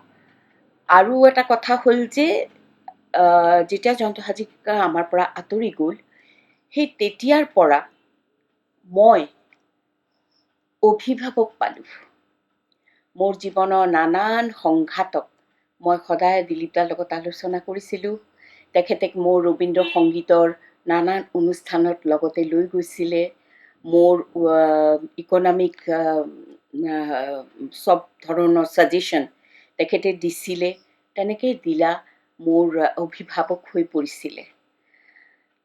আৰু এটা কথা হ'ল যে যেতিয়া জয়ন্ত হাজৰিকা আমাৰ পৰা আঁতৰি গ'ল, সেই তেতিয়াৰ পৰা মই অভিভাৱক পালোঁ। মোৰ জীৱনৰ নানান সংঘাতক মই সদায় দিলীপ দাৰ লগত আলোচনা কৰিছিলোঁ। তেখেতে মোৰ ৰবীন্দ্ৰ সংগীতৰ নানান অনুষ্ঠানত লগতে লৈ গৈছিলে। মোৰ ইকনমিক চব ধৰণৰ ছাজেশ্যন তেখেতে দিছিলে। তেনেকৈ দিলা মোৰ অভিভাৱক হৈ পৰিছিলে।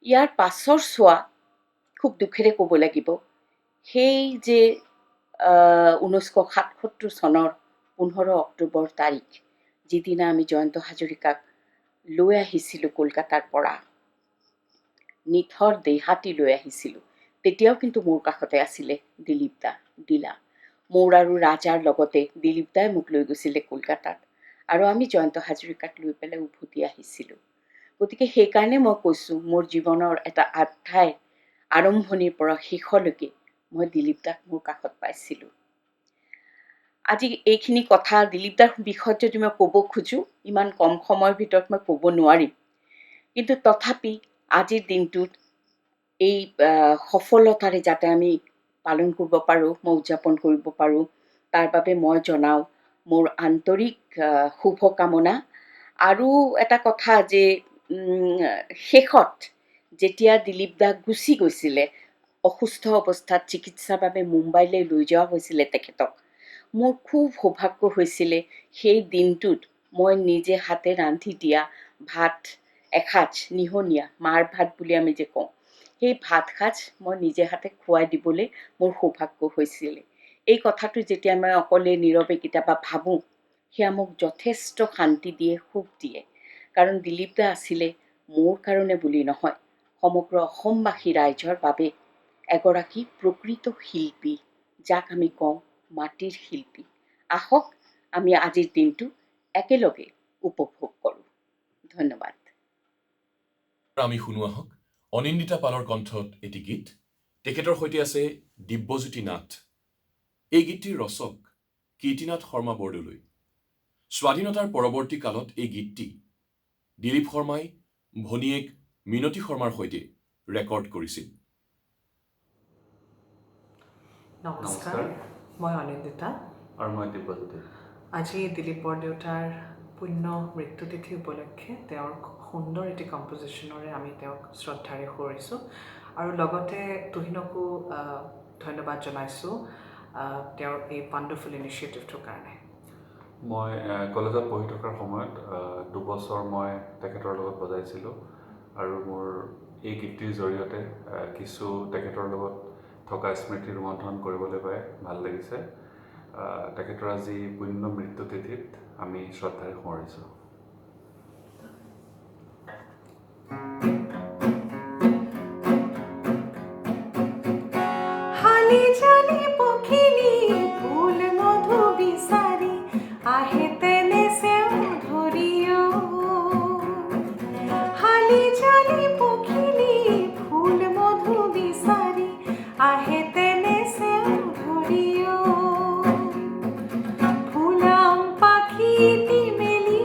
ইয়াৰ পাছৰ চোৱা খুব দুখেৰে ক'ব লাগিব, সেই যে 1977 চনৰ 15 অক্টোবৰ তাৰিখ, যিদিনা আমি জয়ন্ত হাজৰিকাক লৈ আহিছিলোঁ কলকাতাৰ পৰা, নিথৰ দেহাতি লৈ আহিছিলোঁ, তেতিয়াও কিন্তু মোৰ কাষতে আছিলে দিলীপ দা, দিলা। মোৰ আৰু ৰাজাৰ লগতে দিলীপ দাই মোক লৈ গৈছিলে কলকাতাত, আৰু আমি জয়ন্ত হাজৰিকাক লৈ পেলাই উভতি আহিছিলোঁ। গতিকে সেইকাৰণে মই কৈছোঁ, মোৰ জীৱনৰ এটা অধ্যায় আৰম্ভণিৰ পৰা শেষলৈকে মই দিলীপ দাক মোৰ কাষত পাইছিলোঁ। আজি এইখিনি কথা দিলীপ দাৰ বিষয়ত যদি মই ক'ব খোজোঁ, ইমান কম সময়ৰ ভিতৰত মই ক'ব নোৱাৰিম। কিন্তু তথাপি আজিৰ দিনটোত এই সফলতাৰে যাতে আমি পালন কৰিব পাৰোঁ, মই উদযাপন কৰিব পাৰোঁ, তাৰ বাবে মই জনাওঁ মোৰ আন্তৰিক শুভকামনা। আৰু এটা কথা যে শেষত যেতিয়া দিলীপ দা গুচি গৈছিলে, অসুস্থ অৱস্থাত চিকিৎসাৰ বাবে মুম্বাইলৈ লৈ যোৱা হৈছিলে তেখেতক, মোৰ খুব সৌভাগ্য হৈছিলে সেই দিনটোত মই নিজে হাতে ৰান্ধি দিয়া ভাত এসাঁজ, নিহনীয়া মাৰ ভাত বুলি আমি যে কওঁ, সেই ভাত সাঁজ মই নিজে হাতে খুৱাই দিবলৈ মোৰ সৌভাগ্য হৈছিলে। এই কথাটো যেতিয়া মই অকলে নীৰৱে কেতিয়াবা ভাবোঁ, সেয়া মোক যথেষ্ট শান্তি দিয়ে, সুখ দিয়ে। কাৰণ দিলীপ দা আছিলে মোৰ কাৰণে বুলি নহয়, সমগ্ৰ অসমবাসী ৰাইজৰ বাবে এগৰাকী প্ৰকৃত শিল্পী, যাক আমি কওঁ মাটিৰ শিল্পী। আহক আমি আজিৰ দিনটো একেলগে উপভোগ কৰোঁ। ধন্যবাদ। আমি শুনো আহক অনিন্দিতা পালৰ কণ্ঠত এটি গীত। তেখেতৰ সৈতে আছে দিব্যজ্যোতি নাথ। এই গীতটিৰ ৰচক কীৰ্তিনাথ শৰ্মা বৰদলৈ। স্বাধীনতাৰ পৰৱৰ্তী কালত এই গীতটি দিলীপ শৰ্মাই ভনীয়েক মিনতী শৰ্মাৰ সৈতে ৰেকৰ্ড কৰিছিল। নমস্কাৰ, মই অনিন্দিতা আৰু মই দিব্যজ্যোতি। আজি দিলীপ বৰদেউতাৰ পুণ্য মৃত্যুতিথি উপলক্ষে তেওঁৰ সুন্দৰ এটি কম্পজিশ্যনেৰে আমি তেওঁক শ্ৰদ্ধাৰে সোঁৱৰিছোঁ, আৰু লগতে তুহিনকো ধন্যবাদ জনাইছোঁ তেওঁৰ এই ৱাণ্ডাৰফুল ইনিচিয়েটিভটোৰ কাৰণে। মই কলেজত পঢ়ি থকাৰ সময়ত 2 বছৰ মই তেখেতৰ লগত বজাইছিলোঁ, আৰু মোৰ এই গীতটিৰ জৰিয়তে কিছু তেখেতৰ লগত থকা স্মৃতি ৰোমন্থন কৰিবলৈ পাই ভাল লাগিছে। তেখেতৰ আজি পুণ্য মৃত্যুতিথিত আমি শ্ৰদ্ধাৰে সোঁৱৰিছোঁ। হালি জালি পখিলি ফুল মধু বিচাৰি আহে তেনে চেও ধৰিও। হালি জালি পখিলি ফুল মধু বিচাৰি আহে তেনে চেও ধৰিও। ফুলাম পাখিটি মেলি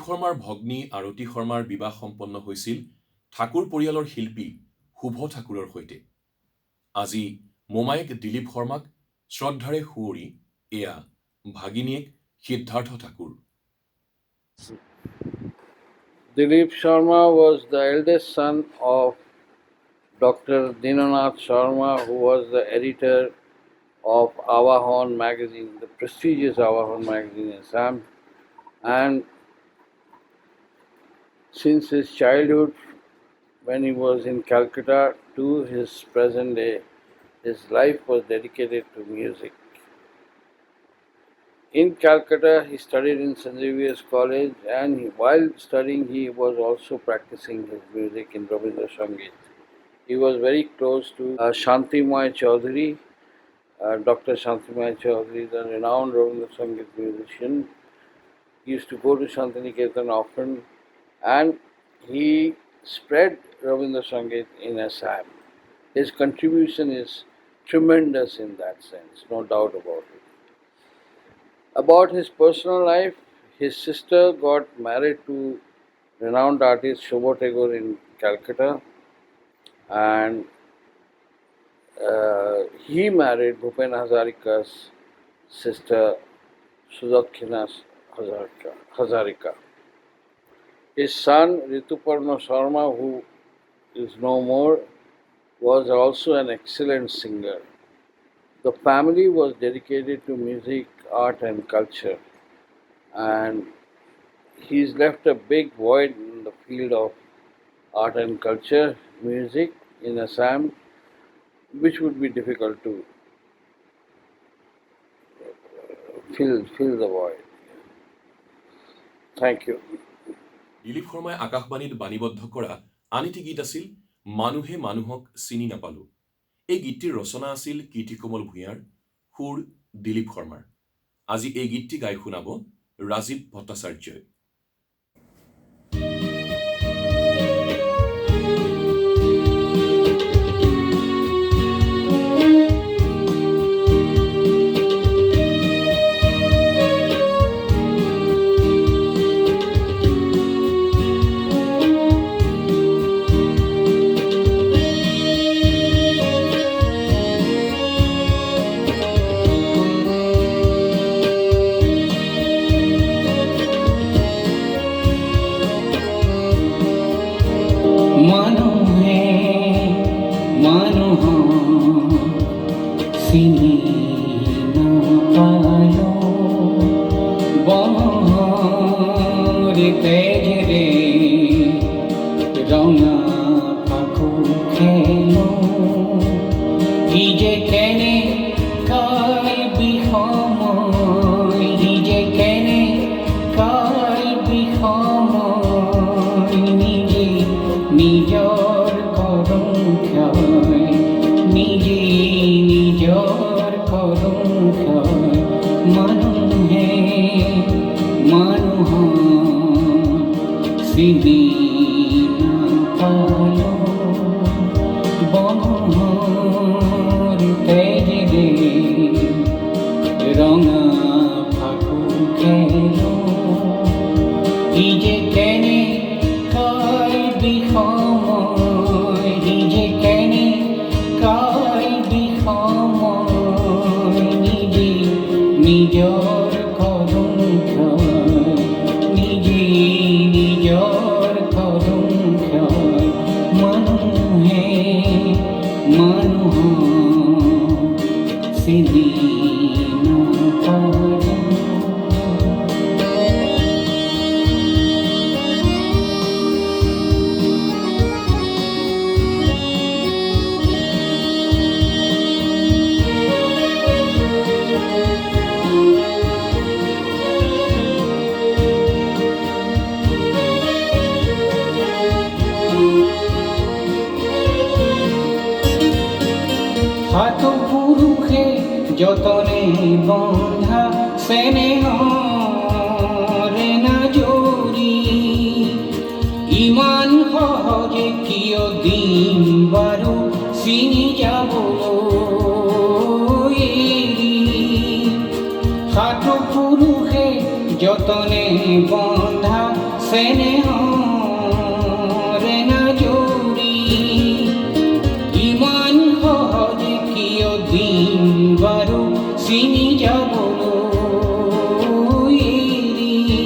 শৰ্মাৰ ভগ্নী আৰতী শৰ্মাৰ বিবাহ সম্পন্ন হৈছিল ঠাকুৰ পৰিয়ালৰ শিল্পী শুভ ঠাকুৰৰ সৈতে। আজি মোমায়েক দিলীপ শৰ্মাক শ্ৰদ্ধাৰে সুঁৱৰি এয়া ভাগিনীয়েক Siddharth Thakur. Dilip Sharma was the eldest son of Dr. Dinanath Sharma, who was the editor of Avahon magazine, the prestigious Avahon magazine in Assam. And since his childhood, when he was in Calcutta, to his present day, his life was dedicated to music. In Calcutta, he studied in St. Xavier's College, and while studying, he was also practicing his music in Rabindra Sangeet. He was very close to Shantimay Chaudhary. Dr. Shantimay Chaudhary, the renowned Rabindra Sangeet musician. He used to go to Shantiniketan often, and he spread Rabindra Sangeet in Assam. His contribution is tremendous in that sense, no doubt about it. About his personal life, his sister got married to renowned artist Shobha Tagore in Calcutta, and he married Bhupen Hazarika's sister Sudakshina Hazarika. His son Rituparna Sharma, who is no more, was also an excellent singer. The family was dedicated to music, art and culture, and he's left a big void in the field of art and culture, music in Assam, which would be difficult to fill the void. Thank you. Dilip শৰ্মাই আকাশবাণীত বাণীবদ্ধ কৰা আন এটি গীত আছিল মানুহে মানুহক চিনি নাপালো। এই গীতটিৰ ৰচনা আছিল কীৰ্তিকমল ভূঞাৰ, সুৰ দিলীপ শৰ্মাৰ। আজি এই গীতটি গাই শুনাব ৰাজীৱ ভট্টাচাৰ্যই। যতনে বন্ধা স্নেহৰে নাজৰি ইমান সহজে কিয় দিন বাৰু চিনি যাবলৈ হাত পুৰুষে যতনে বন্ধা চেনেহৰে নাজৰি ইমান সহজে কিয় দিন বাৰু চিনি যাবলৈ এৰি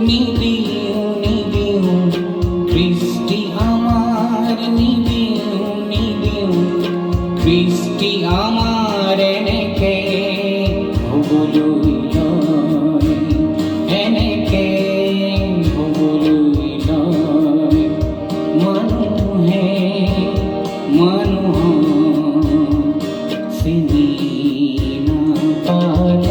নিদিওঁ নিদিওঁ কৃষ্টি আমাৰ নিদিওঁ কৃষ্টি আমাৰ এনেকে হ'বলৈ লয় এনেকে হ'বলৈ লয় মানুহে মানুহক চিনি নাপায়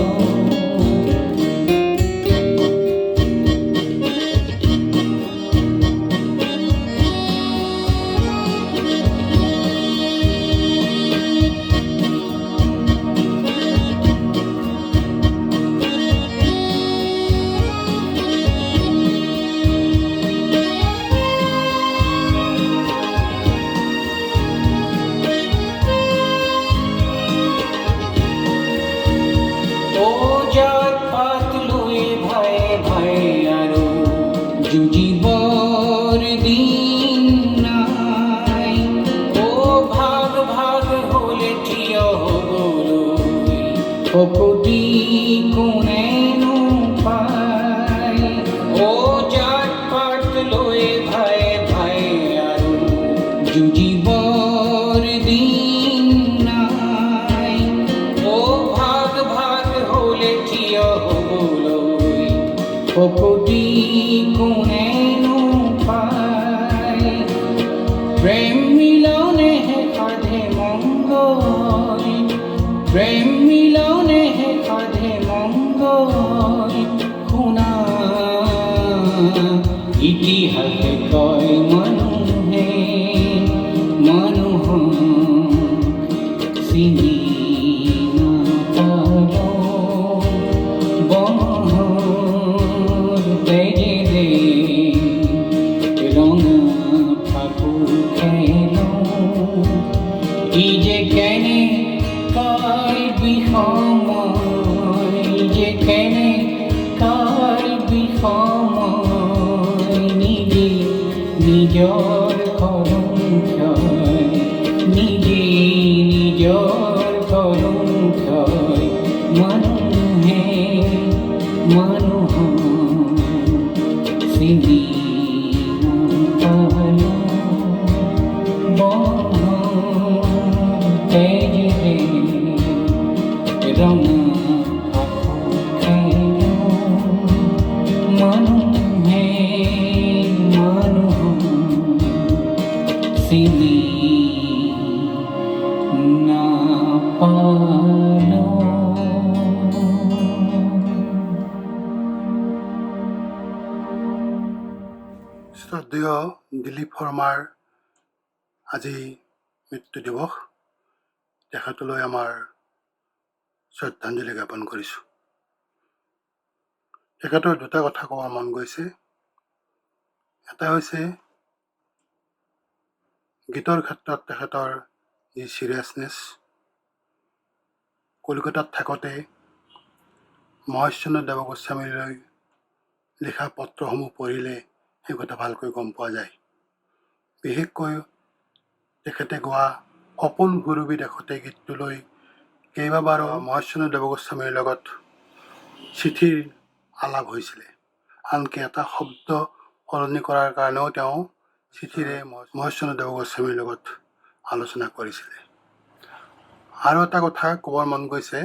জাত পাত লৈ ভয় আৰু যুঁজিবৰ দিন নাই ভাগ ভাগ হ'লে থিয় হ'বলৈ শক্তি কোনেনো পায় জাত পাত লৈ ভয় আৰু যুঁজিবৰ দিন নাই ভাগ ভাগ হ'লে থিয় হ'বলৈ শক্তি কোনেনো পায় প্ৰেম মিলনেহে সাধে মংগল প্ৰেম মিলনেহে সাধে মংগল শুনা ইতিহাসে কয় মানুহে মানুহক চিনি নিজৰ কৰম ক্ষয় নিজে নিজৰ কৰম ক্ষয় মানুহে মানুহক চিনি নাপায় তেজেৰে ৰঙা মানুহে চিনি নাপায় শ্ৰদ্ধেয় দিলীপ শৰ্মাৰ আজি মৃত্যু দিৱস তেখেতলৈ আমাৰ শ্ৰদ্ধাঞ্জলি জ্ঞাপন কৰিছোঁ তেখেতৰ দুটা কথা ক'ব মন গৈছে এটা হৈছে গীতৰ ক্ষেত্ৰত তেখেতৰ যি চিৰিয়াছনেছ কলিকতাত থাকোঁতে মহেশচন্দ্ৰ দেৱগোস্বামীলৈ লিখা পত্ৰসমূহ পঢ়িলে সেই কথা ভালকৈ গম পোৱা যায় বিশেষকৈ তেখেতে গোৱা সপোন ঘূৰুবি দেখোঁতে গীতটোলৈ কেইবাবাৰো মহেশচন্দ্ৰ দেৱগোস্বামীৰ লগত চিঠিৰ আলাপ হৈছিলে আনকি এটা শব্দ সলনি কৰাৰ কাৰণেও তেওঁ চিঠিৰে মহেশচন্দ্ৰ দেৱগোস্বামীৰ লগত আলোচনা কৰিছিলে আৰু এটা কথা ক'বৰ মন গৈছে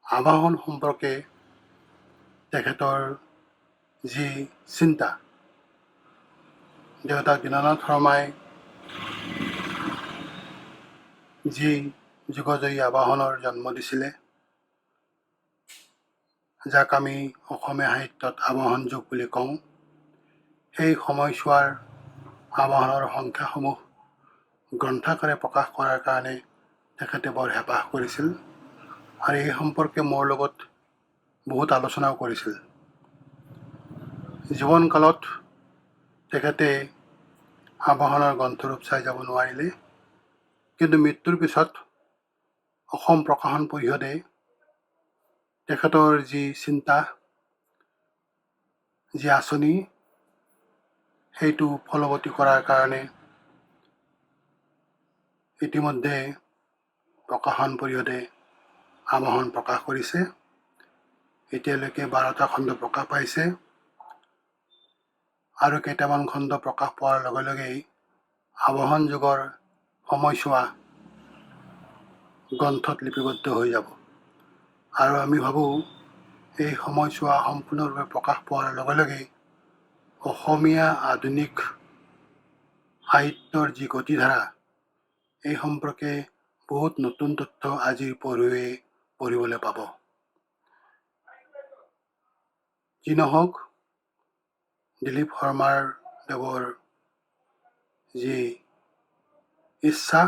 আবাহন সম্পৰ্কে তেখেতৰ যি চিন্তা দেউতাক দীননাথ শৰ্মাই যি যুগজয়ী আবাহনৰ জন্ম দিছিলে যাক আমি অসমীয়া সাহিত্যত আবাহন যুগ বুলি কওঁ সেই সময়ছোৱাৰ আবাহনৰ সংখ্যাসমূহ গ্ৰন্থাকাৰে প্ৰকাশ কৰাৰ কাৰণে তেখেতে বৰ হেঁপাহ কৰিছিল আৰু এই সম্পৰ্কে মোৰ লগত বহুত আলোচনাও কৰিছিল জীৱনকালত তেখেতে আবাহনৰ গ্ৰন্থৰূপ চাই যাব নোৱাৰিলে কিন্তু মৃত্যুৰ পিছত অসম প্ৰকাশন পৰিষদে তেখেতৰ যি চিন্তা যি আঁচনি সেইটো ফলৱতী কৰাৰ কাৰণে ইতিমধ্যে প্ৰকাশন পৰিষদে আবাহন প্ৰকাশ কৰিছে। এতিয়ালৈকে 12টা খণ্ড প্ৰকাশ পাইছে আৰু কেইটামান খণ্ড প্ৰকাশ পোৱাৰ লগে লগেই আবাহন যুগৰ সময়ছোৱা গ্ৰন্থত লিপিবদ্ধ হৈ যাব আৰু আমি ভাবোঁ এই সময়ছোৱা সম্পূৰ্ণৰূপে প্ৰকাশ পোৱাৰ লগে লগেই অসমীয়া আধুনিক সাহিত্যৰ যি গতিধাৰা এই সম্পৰ্কে বহুত নতুন তথ্য আজিৰ পঢ়ুৱৈয়ে পঢ়িবলৈ পাব। যি নহওক দিলীপ শৰ্মাৰ দেৱৰ যি ইচ্ছা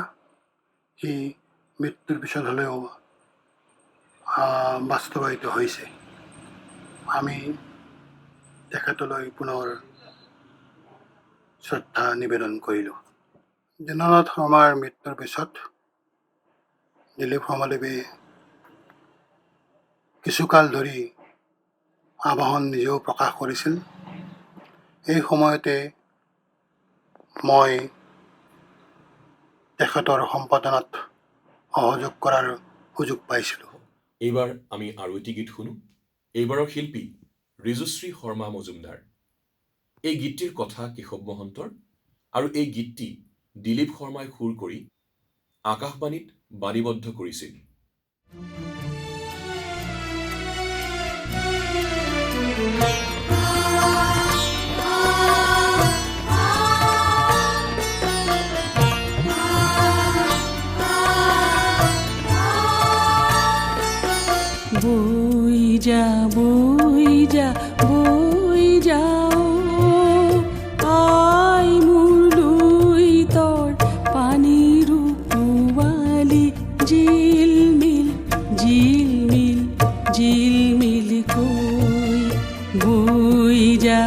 সি মৃত্যুৰ পিছত হ'লেও বাস্তৱায়িত হৈছে। আমি তেখেতলৈ পুনৰ শ্ৰদ্ধা নিবেদন কৰিলোঁ। দীননাথ শৰ্মাৰ মৃত্যুৰ পিছত দিলীপ শৰ্মাদেৱে কিছুকাল ধৰি আবাহন নিজেও প্ৰকাশ কৰিছিল। এই সময়তে মই তেখেতৰ সম্পাদনাত সহযোগ কৰাৰ সুযোগ পাইছিলোঁ। এইবাৰ আমি আৰু এটি গীত শুনো। এইবাৰৰ শিল্পী ঋজুশ্ৰী শৰ্মা মজুমদাৰ। এই গীতটিৰ কথা কেশৱ মহন্তৰ আৰু এই গীতটি দিলীপ শৰ্মাই সুৰ কৰি আকাশবাণীত বাণীবদ্ধ কৰিছিল। বই যা বই যা বই যাও আই মোৰ লুই তৰ পানীৰ পোৱালি জিলমিল জিলমিল জিলমিল কৈ বই যা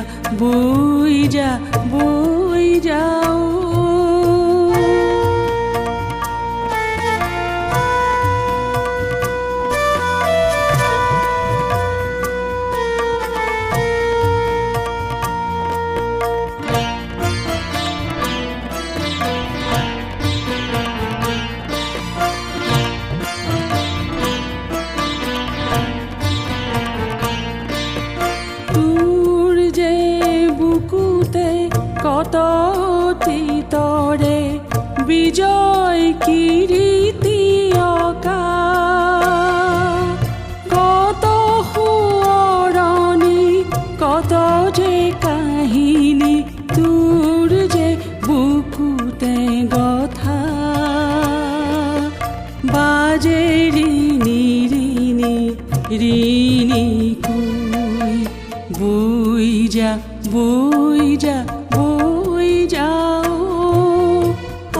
বই যা বই যাও। কত তৰে বিজয় কীৰ্তি অকা কত সোঁৱৰণি কত যে কাহিনী তোৰ যে বুকুতে গথা বাজে ৰিণি ৰিণি ৰিণি কৈ বৈ যা বৈ যা বৈ যাও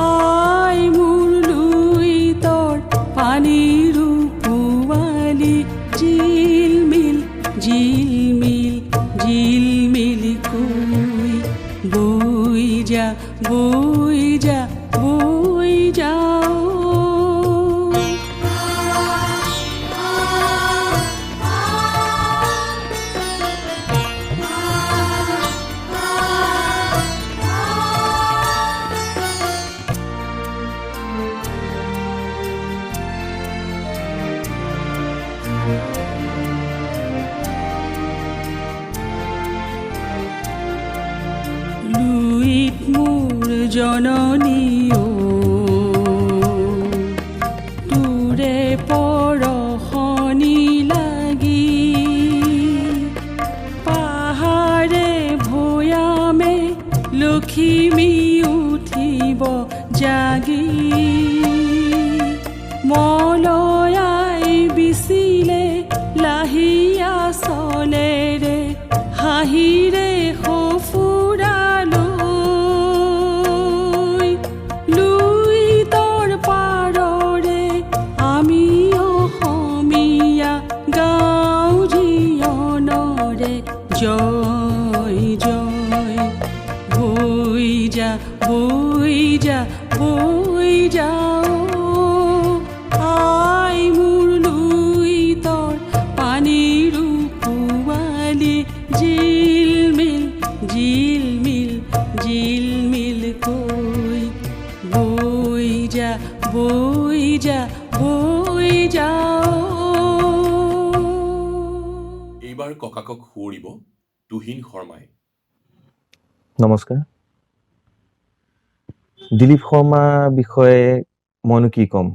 আই মোৰ লুই তৰ পানীৰ পোৱালি জিলমিল জিলমিল জিলমিল কৈ বৈ যা বৈ যা বৈ যাও। লুইত মোৰ জননী তোৰে পৰশনি লাগি পাহাৰে ভৈয়ামে লখিমী উঠিব জাগি মলয়াই বিচিলে লাহিয়া চলেৰে হাঁহিৰে সফুৰালৈ লুই তৰ পাৰৰে আমি অসমীয়া গাঁও জীৱনৰে জয় জয় বৈ যা বৈ যা বৈ যাও আই মোৰ লুই তৰ পানীৰ পোৱালি জিলমিল ঝিলমিলকৈ বৈ যা বৈ যা বৈ যাও। এইবাৰ ককাকক সুঁৱৰিব তুহিন শৰ্মাই। নমস্কাৰ। দিলীপ শৰ্মা বিষয়ে মইনো কি ক'ম,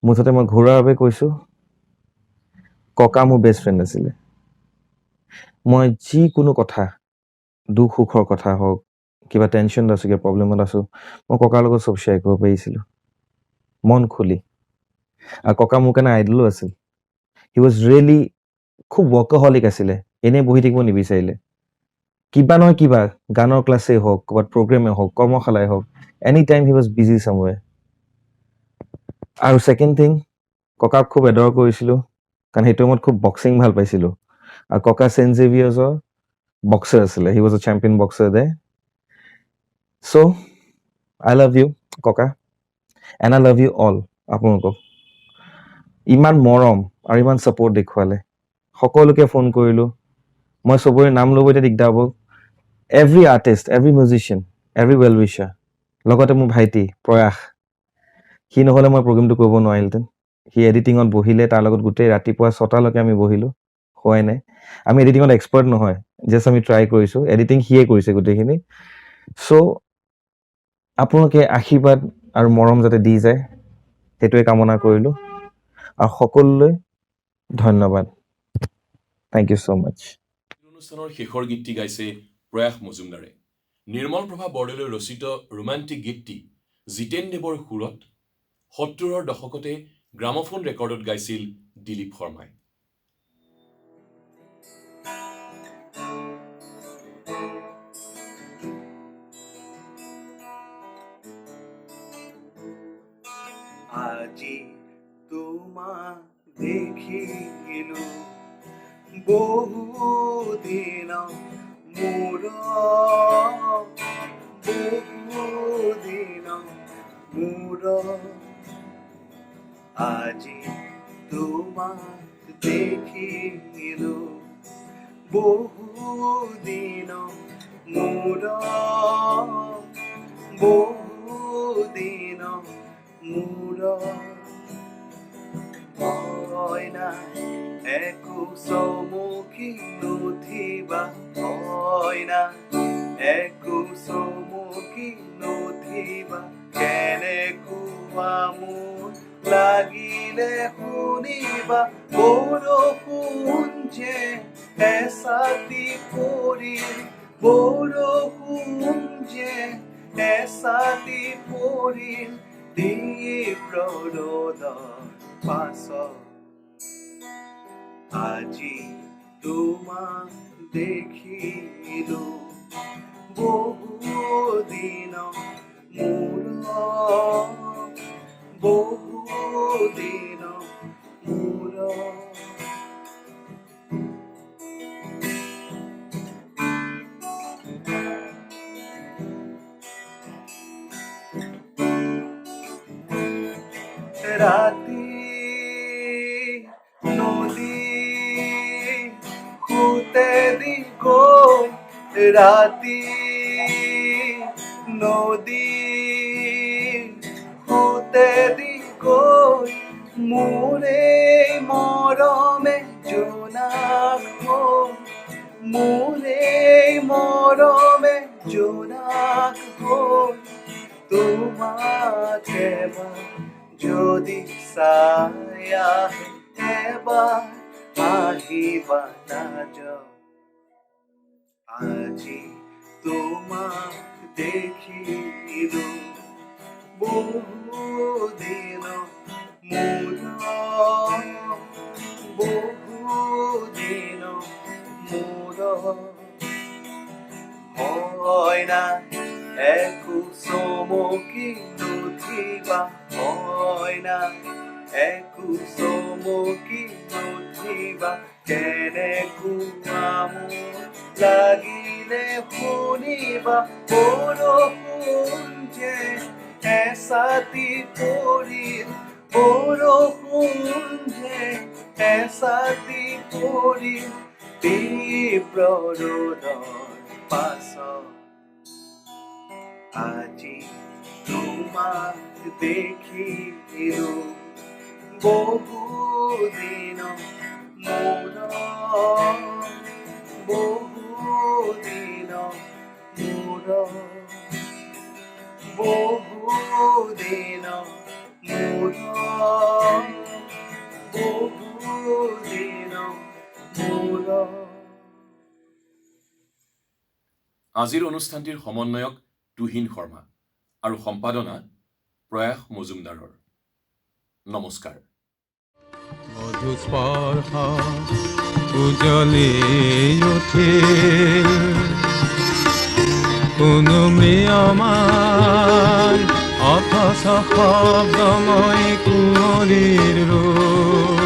মুঠতে মই ঘৰুৱাভাৱে কৈছোঁ, ককা মোৰ বেষ্ট ফ্ৰেণ্ড আছিলে। মই যিকোনো কথা, দুখ সুখৰ কথা হওক, কিবা টেনশ্যনত আছোঁ, কিবা প্ৰব্লেমত আছোঁ, মই ককাৰ লগত চব শ্বেয়াৰ কৰিব পাৰিছিলোঁ মন খুলি। আৰু ককা মোৰ কাৰণে আইডলো আছিল। হি ৱাজ ৰিয়েলি খুব ৱৰ্কহলিক আছিলে, এনেই বহি থাকিব নিবিচাৰিলে। কিবা নহয় কিবা, গানৰ ক্লাছেই হওক, ক'ৰবাত প্ৰগ্ৰেমেই হওক, কৰ্মশালাই হওক, any time he was busy somewhere. আৰু ছেকেণ্ড থিং, ককাক খুব এডৰ কৰিছিলোঁ, কাৰণ সেইটো সময়ত খুব বক্সিং ভাল পাইছিলোঁ। আৰু ককা চেণ্ট জেভিয়াৰ্ছৰ বক্সাৰ আছিলে, he was a champion boxer দে। চ' আই লাভ ইউ ককা, and I love you all. আপোনালোকক ইমান মৰম আৰু ইমান ছাপৰ্ট দেখুৱালে, সকলোকে ফোন কৰিলোঁ। মই চবৰে নাম ল'ব এতিয়া দিগদাৰ হ'ব। Every artist, every musician, every well wisher, লগতে মোৰ ভাইটি প্ৰয়াস, সি নহ'লে মই প্ৰগ্ৰেমটো কৰিব নোৱাৰিলোহেঁতেন। সি এডিটিঙত বহিলে, তাৰ লগত গোটেই ৰাতিপুৱা 6টালৈকে আমি বহিলোঁ, হোৱাই নাই। আমি এডিটিঙত এক্সপাৰ্ট নহয়, জাষ্ট আমি ট্ৰাই কৰিছোঁ। এডিটিং সিয়ে কৰিছে গোটেইখিনি। চ' আপোনালোকে আশীৰ্বাদ আৰু মৰম যাতে দি যায়, সেইটোৱে কামনা কৰিলোঁ। আৰু সকলোলৈ ধন্যবাদ। থেংক ইউ ছ' মাছ। অনুষ্ঠানৰ শেষৰ গীতটি গাইছে প্ৰয়াস মজুমদাৰে। নিৰ্মল প্ৰভা বৰদলৈ ৰচিত ৰোমান্টিক গীতটি জিতেন দেৱৰ সুৰত 70ৰ দশকতে গ্ৰামোফোন ৰেকৰ্ডত গাইছিল দিলীপ শৰ্মাই। আজি তোমাক দেখিলো বহুদিন মূৰত, আজি তোমাক দেখিলো বহুদিন মূৰত, বহুদিন মূৰত। হয়না একো চমকি নুঠিবা, হয়না একো চমকি নুঠিবা, কেনেকুৱা মোৰ লাগিলে শুনিবা, বৰষুণ যে এচাতি পৰিল, বৰষুণ যে এচাতি পৰিল, তীব্ৰ ৰ'দৰ পাছত আজি তোমাক দেখিলো বহুদিন মূৰত, বহুদিন মূৰত। ৰাতি নদী সুতেদি গৈ, ৰাতি নদী সুতেদি গৈ, মোৰে মৰমে জোনাক হৈ, মোৰে মৰমে জোনাক হৈ, তোমাক এবাৰ যদি চাই আহে, এবাৰ আহিবা নাযাওঁ। আজি তোমাক দেখিলো বহুদিন মূৰত, বহুদিন মূৰত। হয়না একো চমকি নুঠিবা, হয়না একো চমকি নুঠিবা, কেনেকুৱা মোৰ লাগিলে শুনিবা, বৰষুণ যে এচাতি পৰিল, বৰষুণ যে এচাতি পৰিল, তীব্ৰ ৰ'দৰ পাছত দেখিলো বহুদিন মূৰত বহুদিন মূৰত বহুদিন মূৰত বহুদিন মূৰত। আজিৰ অনুষ্ঠানটিৰ সমন্বয়ক তুহিন শৰ্মা আৰু সম্পাদনা প্ৰয়াস মজুমদাৰৰ। নমস্কাৰ। মধুস্পৰ্শ উজলি উঠে কোনো ম্ৰিয়মান অথচ শব্দময় কুঁৱলীৰ ৰূপ